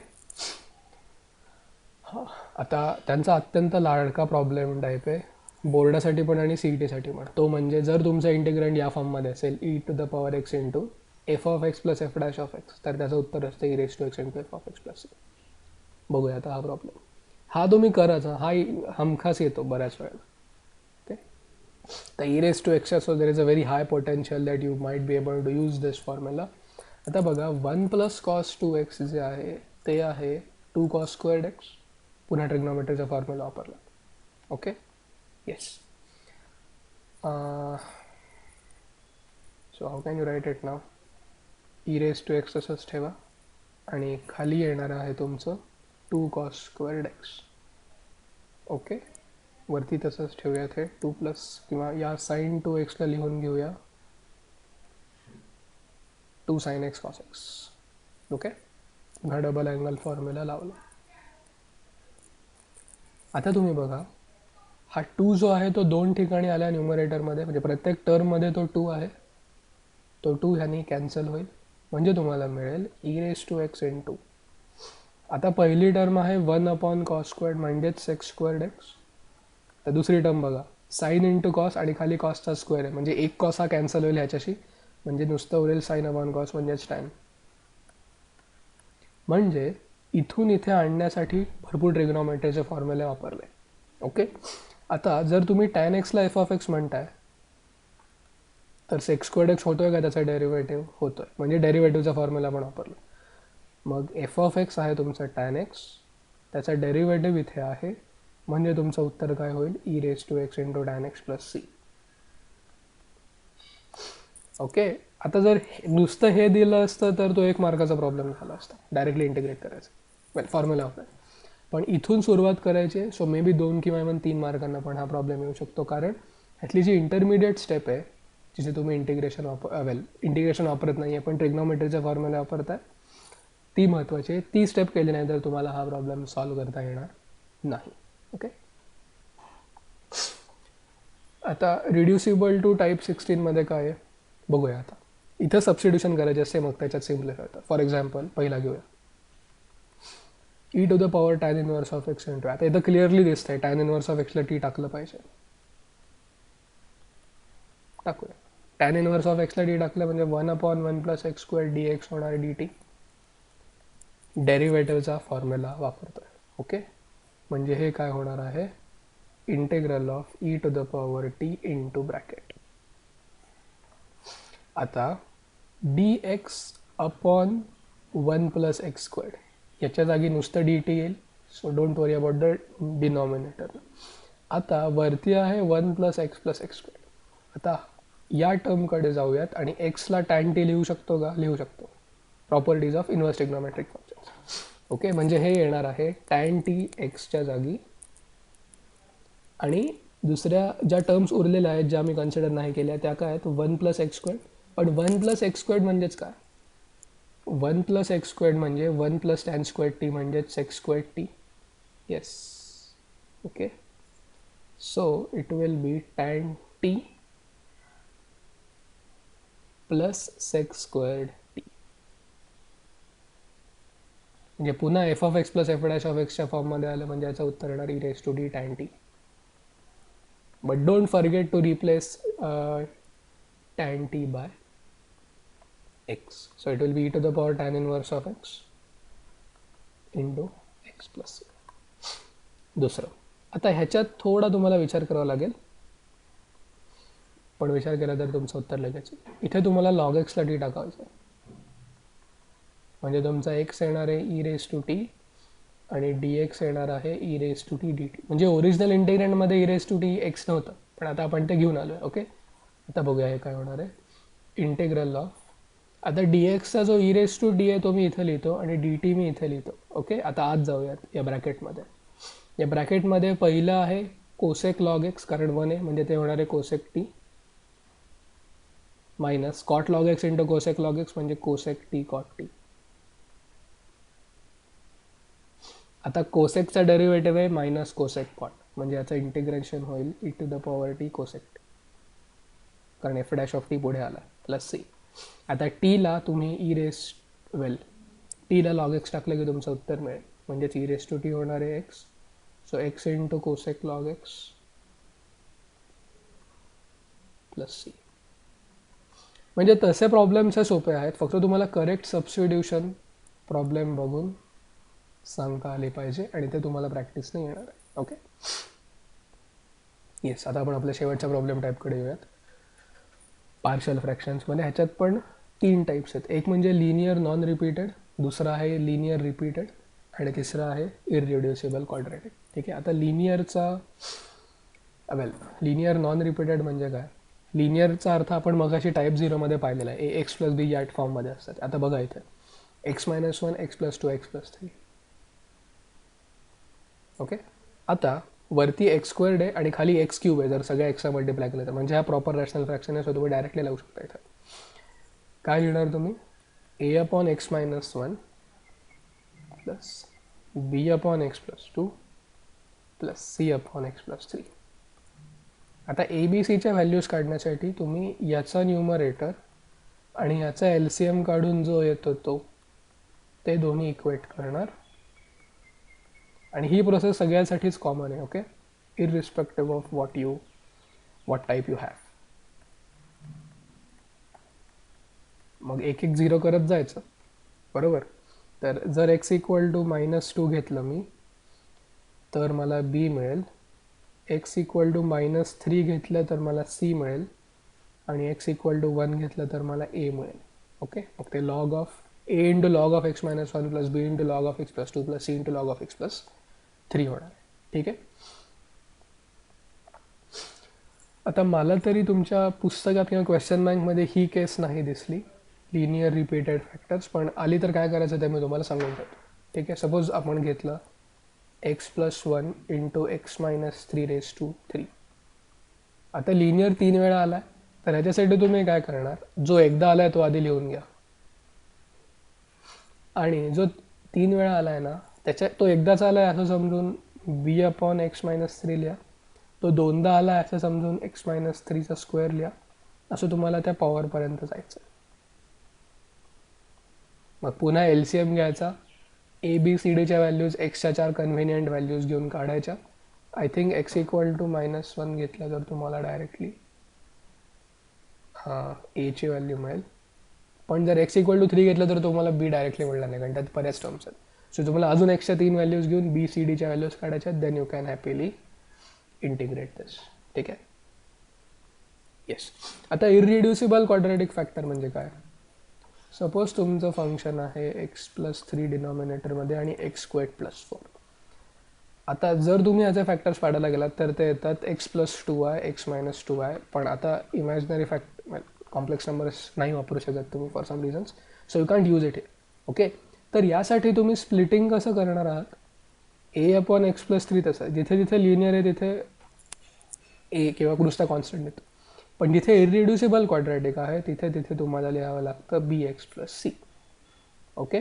हां, आता त्यांचा अत्यंत लाडका प्रॉब्लेम टाईप आहे बोर्डासाठी पण आणि CET-साठी पण. तो म्हणजे जर तुमचा इंटिग्रंट या फॉर्ममध्ये असेल e⁻x इंटू f(x) + f'(x), तर त्याचं उत्तर असतं e⁻x इंटू f(x + c). बघूया आता हा प्रॉब्लेम. हा तुम्ही करायचा, हा हमखास येतो बऱ्याच वेळेला. ओके, तर e⁻x, so there is a very high potential that you might be able to use this formula. आता बघा 1 + cos 2x जे आहे ते आहे 2 cos squared x. पुन्हा ट्रिग्नोमेट्रीचा फॉर्म्युला वापरला. Okay, yes. So how can you write it now, e⁻x तसंच ठेवा आणि खाली येणार आहे तुमचं 2 cos squared x. ओके, वरती तसंच ठेवूयात हे 2 प्लस, किंवा या sin 2x लिहून घेऊया 2 sin x cos x. Okay, हा डबल अँगल फॉर्म्युला लावला. आता तुम्ही बघा, हा 2 जो आहे तो 2 ठिकाणी आला न्यूमरेटरमध्ये, म्हणजे प्रत्येक टर्ममध्ये तो 2 आहे. तो 2 ह्यानी कॅन्सल होईल, म्हणजे तुम्हाला मिळेल e⁻x इंटू. आता पहिली टर्म आहे 1/cos², म्हणजेच sec²x. तर दुसरी टर्म बघा, साईन इंटू कॉस आणि खाली कॉसचा स्क्वेअर आहे, म्हणजे एक कॉस हा कॅन्सल होईल ह्याच्याशी, म्हणजे नुसतं उरेल sin/cos म्हणजेच tan. म्हणजे इथून इथे आणण्यासाठी भरपूर ट्रिग्नोमेट्रीचे फॉर्म्युले वापरले. ओके, आता जर तुम्ही tan x ला f(x) म्हणताय, तर sec²x होतोय का त्याचा डेरिव्हेटिव्ह, होतोय, म्हणजे डेरिव्हेटिव्हचा फॉर्म्युला पण वापरला. मग f(x) आहे तुमचा tan x, त्याचा डेरिव्हेटिव्ह इथे आहे, म्हणजे तुमचं उत्तर काय होईल, e⁻x into tan x plus c. Okay, आता जर नुसतं हे दिलं असतं तर तो 1 मार्काचा प्रॉब्लेम झाला असता, डायरेक्टली इंटिग्रेट करायचं, वेल फॉर्म्युला वापर. पण इथून सुरुवात करायची आहे, सो मे बी 2 किंवा इव्हन 3 मार्कांना पण हा प्रॉब्लेम येऊ शकतो, कारण ह्यातली जी इंटरमिडिएट स्टेप आहे जिथे तुम्ही इंटिग्रेशन वापरत नाही आहे पण ट्रिग्नोमेट्रीचा फॉर्म्युला वापरताय, ती महत्त्वाची आहे. ती स्टेप केली नाही तर तुम्हाला हा प्रॉब्लेम सॉल्व्ह करता येणार नाही. ओके, आता रिड्युसिबल टू टाईप 16मध्ये काय आहे बघूया. आता इथं सबस्टिट्यूशन करायचे असते, मग त्याच्यात सिम्प्लिफाय होतं. फॉर एक्झाम्पल पहिला घेऊया, e to the power tan inverse of x into. आता इथं क्लिअरली दिसतंय tan इनवर्स ऑफ एक्सला टी टाकलं पाहिजे, टाकूया. tan इनवर्स ऑफ एक्सला टी टाकलं म्हणजे 1/1 + x² dx होणार dt. डेरिव्हेटिव्हचा फॉर्म्युला वापरतोय. ओके, म्हणजे हे काय होणार आहे, integral of e to the power t into bracket. आता dx अपॉन 1 + x², याच्या जागी नुसतं dt येईल, so don't worry about the denominator. आता वरती आहे 1 + x + x². आता या टर्मकडे जाऊयात आणि एक्सला tan t लिहू शकतो का, लिहू शकतो. Properties of inverse trigonometric functions. Okay, म्हणजे हे येणार आहे tan t एक्सच्या जागी, आणि दुसऱ्या ज्या टर्म्स उरलेल्या आहेत ज्या मी कन्सिडर नाही केल्या त्या काय आहेत, 1 + x². पण 1 + x² म्हणजेच काय, 1 + x² म्हणजे 1 + tan² t म्हणजेच sec²t. Yes, okay, so it will B tan t plus sec²t. म्हणजे पुन्हा f(x + f')च्या फॉर्ममध्ये आलं म्हणजे याचं उत्तर येणार e⁻d tan t. But don't forget to replace tan t by x. So it will be e to the power tan inverse of x into x plus c. दुसरं, आता ह्याच्यात थोडा तुम्हाला विचार करावा लागेल, पण विचार केला तर तुमचं उत्तर लगेच. इथे तुम्हाला log x ला t टाकायचं आहे, म्हणजे तुमचा x येणार आहे e⁻t आणि dx येणार आहे e⁻t dt. म्हणजे ओरिजिनल इंटिग्रँडमध्ये e⁻t x नव्हतं, पण आता आपण ते घेऊन आलो आहे. ओके, आता बघूया हे काय होणार आहे. इंटिग्रल ऑफ, आता dxचा जो e⁻t आहे तो मी इथं लिहितो आणि dt मी इथे लिहितो. ओके, आता आज जाऊयात या ब्रॅकेटमध्ये. या ब्रॅकेटमध्ये पहिलं आहे कोसेक लॉग एक्स, कारण 1 आहे म्हणजे ते होणार आहे cosec t, minus cot log x into cosec log x म्हणजे कोसेक टी कॉट टी. आता कोसेकचा डेरिव्हेटिव्ह आहे मायनस कोसेक कॉट, म्हणजे याचं इंटिग्रेशन होईल e to the power t cosec t, कारण f'(t) पुढे आला, प्लस सी. आता टीला तुम्ही टीला लॉग एक्स टाकलं की तुमचं उत्तर मिळेल, म्हणजेच e⁻t होणार आहे x, so x into cosec log x plus c. म्हणजे तसे प्रॉब्लेम्स हे सोपे आहेत, फक्त तुम्हाला करेक्ट सबस्टिट्यूशन प्रॉब्लेम बघून सांगता आले पाहिजे आणि ते तुम्हाला प्रॅक्टिस नाही येणार आहे. Okay, yes. आता आपण आपल्या शेवटच्या प्रॉब्लेम टाईपकडे येऊयात. पार्शियल फ्रॅक्शन्समध्ये ह्याच्यात पण 3 टाईप्स आहेत. एक म्हणजे लिनियर नॉन रिपीटेड, दुसरा आहे लिनियर रिपीटेड आणि तिसरा आहे इररिड्युसिबल क्वाड्रॅटिक. ठीक आहे, आता लिनियर नॉन रिपीटेड म्हणजे काय, लिनियरचा अर्थ आपण मगाशी टाईप 0मध्ये पाहिलेला आहे, एक्स प्लस बी या फॉर्ममध्ये असतात. आता बघा इथे x-1 x + 2 x + 3. ओके, आता वरती x² आहे आणि खाली x³ आहे. जर सगळ्या एक्सला मल्टिप्लाय केलं तर म्हणजे हा प्रॉपर रॅशनल फ्रॅक्शन आहे, सो तुम्ही डायरेक्टली लावू शकता. इथं काय लिहिणार तुम्ही, a/x-1 plus b/x + 2 plus c/x + 3. आता ABCच्या व्हॅल्यूज काढण्यासाठी तुम्ही याचा न्यूमरेटर आणि याचा LCM काढून जो येतो तो ते दोन्ही इक्वेट करणार, आणि ही प्रोसेस सगळ्यांसाठीच कॉमन आहे. Okay, irrespective of what type you have. मग एक 0 करत जायचं, बरोबर. तर जर x = -2 घेतलं मी तर मला b मिळेल, x = -3 घेतलं तर मला c मिळेल, आणि x = 1 घेतलं तर मला a मिळेल. ओके, मग ते log of a × log of x-1 + b × log of x + 2 + c × log of x + 3 होणार आहे. ठीक आहे, आता मला तरी तुमच्या पुस्तकात किंवा क्वेश्चन बँकमध्ये ही केस नाही दिसली लिनियर रिपीटेड फॅक्टर्स, पण आली तर काय करायचं ते मी तुम्हाला सांगून ठेवतो. ठीक आहे, सपोज आपण घेतलं x+1 इंटू x-3^3. आता लिनियर 3 वेळा आला आहे, तर ह्याच्यासाठी तुम्ही काय करणार, जो एकदा आला आहे तो आधी लिहून घ्या, आणि जो 3 वेळा आला आहे ना तो एकदाच आला आहे असं समजून b/x-3 लिहा, तो दोनदा आला आहे असं समजून x-3 लिहा. असं तुम्हाला त्या पॉवरपर्यंत जायचं. मग पुन्हा LCM घ्यायचा, ABCDच्या व्हॅल्यूज एक्सच्या 4 कन्व्हिनियंट व्हॅल्यूज घेऊन काढायच्या. आय थिंक x=-1 घेतला तर तुम्हाला डायरेक्टली ची व्हॅल्यू मिळेल, पण जर x=3 घेतलं तर तुम्हाला b डायरेक्टली मिळणार नाही, कारण त्यात बऱ्याच टर्म्स आहेत. सो तुम्हाला अजून एक्सच्या 3 व्हॅल्यूज घेऊन BCDच्या व्हॅल्यूज काढायच्या, then you can happily integrate this. ठीक आहे, येस. आता इररिड्युसिबल क्वाड्रॅटिक फॅक्टर म्हणजे काय? सपोज तुमचं फंक्शन आहे x+3 डिनॉमिनेटरमध्ये आणि x²+4. आता जर तुम्ही ह्याचे फॅक्टर्स पाडायला गेलात तर ते येतात x+2y, x-2y. पण आता इमॅजिनरी कॉम्प्लेक्स नंबर्स नाही वापरू शकत तुम्ही for some reasons, so you can't use it here. Okay, तर यासाठी तुम्ही स्प्लिटिंग कसं करणार आहात, a/x+3 तसं जिथे जिथे लिनियर आहे तिथे a किंवा नुसता कॉन्स्टंट येतो, पण जिथे इररिड्युसिबल क्वाड्रॅटिक आहे तिथे तिथे तुम्हाला लिहावं लागतं bx+c. Okay,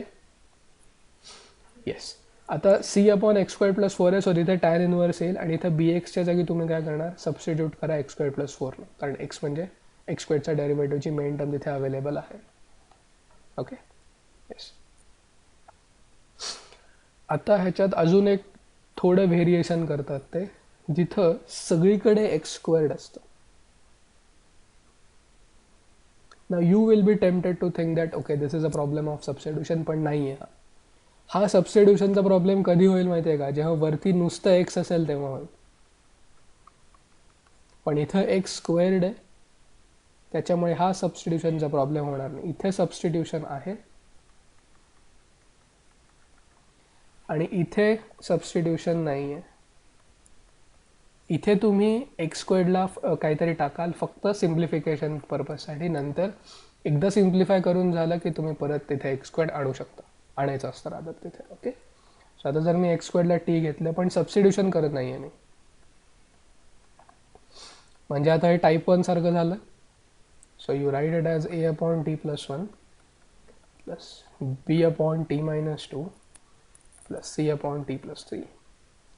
yes. आता c/x²+4 आहे, सो तिथे tan इनवर्स येईल, आणि इथं bxच्या जागी तुम्ही काय करणार, सबस्टिट्यूट करा x²+4 ला, कारण x म्हणजे x²चा डेरिव्हेटिव्हची मेन टर्म तिथे अवेलेबल आहे. Okay, yes. आता ह्याच्यात अजून एक थोडं व्हेरिएशन करतात ते, जिथं सगळीकडे x² असतं. Now you will be tempted to think that okay, this is a problem of substitution, पण नाही आहे. हा सबस्टिट्यूशनचा प्रॉब्लेम कधी होईल माहिती आहे का, जेव्हा वरती नुसतं x असेल तेव्हा होईल. पण इथं x² आहे, त्याच्यामुळे हा सबस्टिट्यूशनचा प्रॉब्लेम होणार नाही. इथे सबस्टिट्यूशन आहे आणि इथे सबस्टिट्यूशन नाही आहे. इथे तुम्ही x²ला काहीतरी टाकाल फक्त सिम्प्लिफिकेशन पर्पजसाठी, नंतर एकदा सिम्प्लिफाय करून झालं की तुम्ही परत तिथे x² आणू शकता, आणायचं असतं राहतं तिथे. ओके, सो आता जर मी x² t घेतलं पण सबस्टिट्यूशन करत नाही आहे मी, म्हणजे आता हे टाईप 1 सारखं झालं. So you write it as a/t+1 plus b/t-2 plus c/t+3.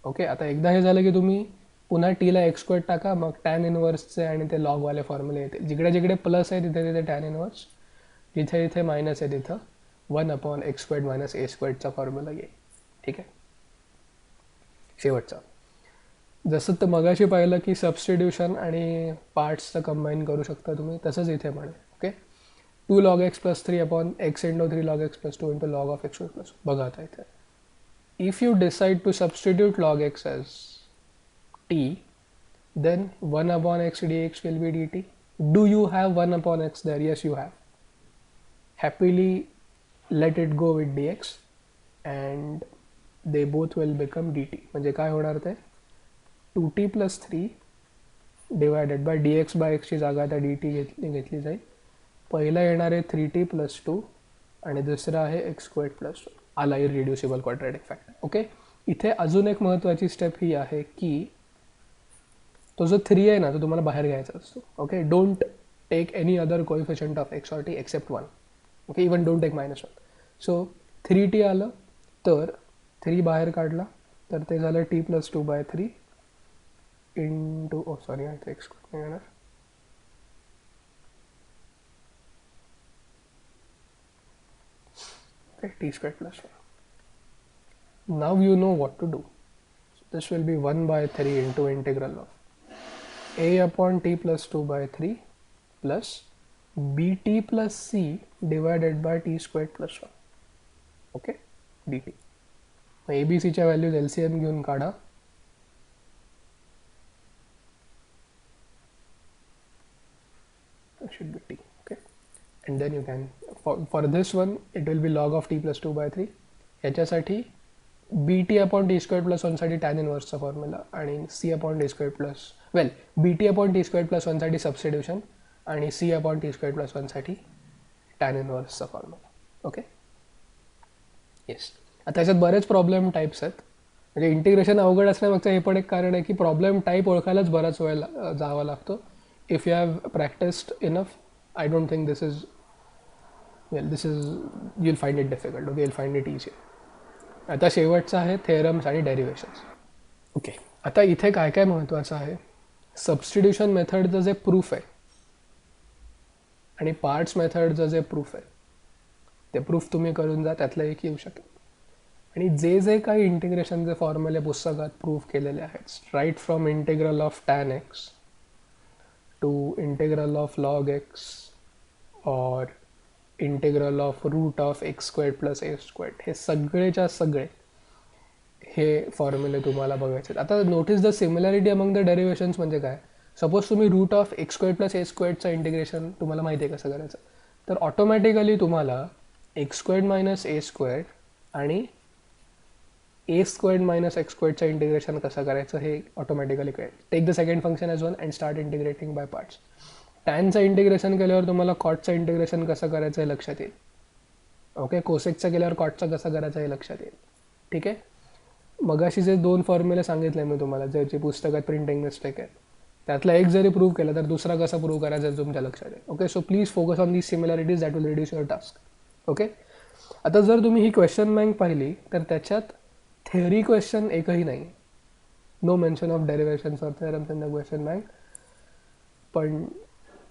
Okay, आता एकदा हे झालं की तुम्ही पुन्हा टीला x² टाका, मग टॅन इनवर्सचे आणि ते लॉगवाले फॉर्म्युले येतील. जिकडे जिकडे प्लस आहे तिथे तिथे टॅन इनवर्स, जिथे जिथे मायनस आहे तिथं 1/x² - a² फॉर्म्युला येईल. ठीक आहे, शेवटचा. जसं तर मगाशी पाहिलं की सबस्टिट्यूशन आणि पार्ट्सचं कंबाईन करू शकता तुम्ही, तसंच इथे पण. Okay, 2 log x+3/x × 3 log x+2 × log of x²+. बघा आता इथे, if you decide to substitute log x as t, then 1/x dx will be dt. Do you have 1/x there? Yes, you have. Happily let it go with dx and they both will become dt. म्हणजे काय होणार ते, 2t+3 divided by dx/x ची जागा आता dt घेतली जाईल. पहिला येणार आहे 3t+2 आणि दुसरा आहे x²+2. आला इररिड्युसिबल क्वाड्रॅटिक फॅक्टर. ओके, इथे अजून एक महत्त्वाची स्टेप ही आहे की तो जो 3 आहे ना तो तुम्हाला बाहेर घ्यायचा असतो. Okay, don't take any other coefficient of x or t except 1. Okay, even don't take -1. So 3t आलं तर 3 बाहेर काढला तर ते झालं t+2/3 इंटू सॉरी इथे x नाही येणार, t²+1. Now you know what to do. So this will be 1/3 into integral of a/t+2/3 plus bt plus c divided by t²+1. Okay, dt. मग ABCच्या व्हॅल्यूज LCM घेऊन काढा. should be t. Okay, and then you can for this one it will be log of t+2/3. ह्याच्यासाठी b t upon t square plus वनसाठी tan इनवर्सचा formula आणि c upon t square plus b t upon t square plus वनसाठी substitution आणि c upon t square plus वनसाठी tan इनवर्सचा formula. Okay, yes. आता याच्यात बरेच प्रॉब्लेम टाईप्स आहेत. म्हणजे इंटिग्रेशन अवघड असण्यामागचं हे पण एक कारण आहे की प्रॉब्लेम टाईप ओळखायलाच बराच वेळ जावा लागतो. If you have practised enough, I don't think this is you'll find it difficult. Okay, you'll find it easy. आता शेवटचं आहे थेरम्स आणि डेरिव्हेशन्स. ओके, आता इथे काय काय महत्त्वाचं आहे. सबस्टिट्यूशन मेथडचं जे प्रूफ आहे आणि पार्ट्स मेथडचं जे प्रूफ आहे ते प्रूफ तुम्ही करून जा, त्यातलं एक येऊ शकेल. आणि जे जे काही इंटिग्रेशनचे फॉर्म्युले पुस्तकात प्रूफ केलेले आहेत, right from integral of tan x to integral of log x और integral of root of x squared plus a squared, हे सगळेच्या सगळे हे फॉर्म्युले तुम्हाला बघायचे आहेत. आता notice the similarity among the derivations. म्हणजे काय, सपोज तुम्ही root of x squared plus a स्क्वेअर्डचं इंटिग्रेशन तुम्हाला माहिती आहे कसं करायचं, तर ऑटोमॅटिकली तुम्हाला x squared minus a squared आणि a squared minus x स्क्वेअर्डचं integration कसं करायचं हे ऑटोमॅटिकली कळेल. Take the second function as one and start integrating by parts. टॅनचं इंटिग्रेशन केल्यावर तुम्हाला कॉटचं इंटिग्रेशन कसं करायचं हे लक्षात येईल. ओके, कोसेकचं केल्यावर कॉटचं कसं करायचं हे लक्षात येईल. ठीक आहे, मगाशी जे दोन फॉर्म्युले सांगितले मी तुम्हाला, ज्याची पुस्तकात प्रिंटिंग मिस्टेक आहे, त्यातला एक जरी प्रूव्ह केला तर दुसरा कसा प्रूव्ह करायचा हे तुमच्या लक्षात येईल. Okay, so please focus on these similarities, that will reduce your task. Okay, आता जर तुम्ही ही क्वेश्चन बँक पाहिली तर त्याच्यात थेअरी क्वेश्चन एकही नाही. No mention of derivations or theorems in the question bank. पण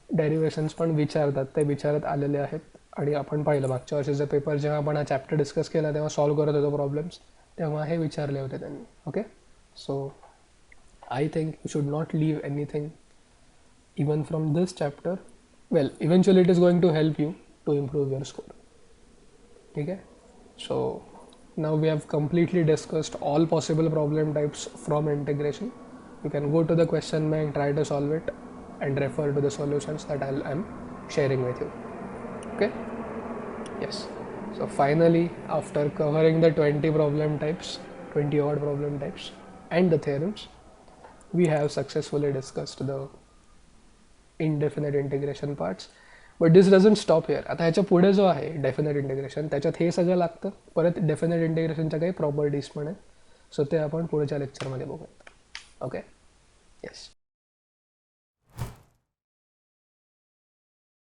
डेरिव्हेशन्स पण विचारतात, ते विचारत आलेले आहेत. आणि आपण पाहिलं मागच्या वर्षीचा पेपर जेव्हा आपण हा चॅप्टर डिस्कस केला तेव्हा सॉल्व्ह करत होतो प्रॉब्लेम्स, तेव्हा हे विचारले होते त्यांनी. Okay, so I think you should not leave anything even from this chapter. Well, eventually it is going to help you to improve your score. ठीक आहे, so now we have completely discussed all possible problem types from integration. You can go to the question bank, try to solve it and refer to the solutions that I'm sharing with you. Okay, yes. So finally, after covering the 20 problem types, 20 odd problem types and the theorems, we have successfully discussed the indefinite integration parts. But this doesn't stop here. आता ह्याच्या पुढे जो आहे definite integration, त्याच्यात हे सगळं लागतं. परत डेफिनेट इंटिग्रेशनच्या काही प्रॉपर्टीज पण आहेत. सो ते आपण पुढच्या लेक्चरमध्ये बघूयात. Okay, yes.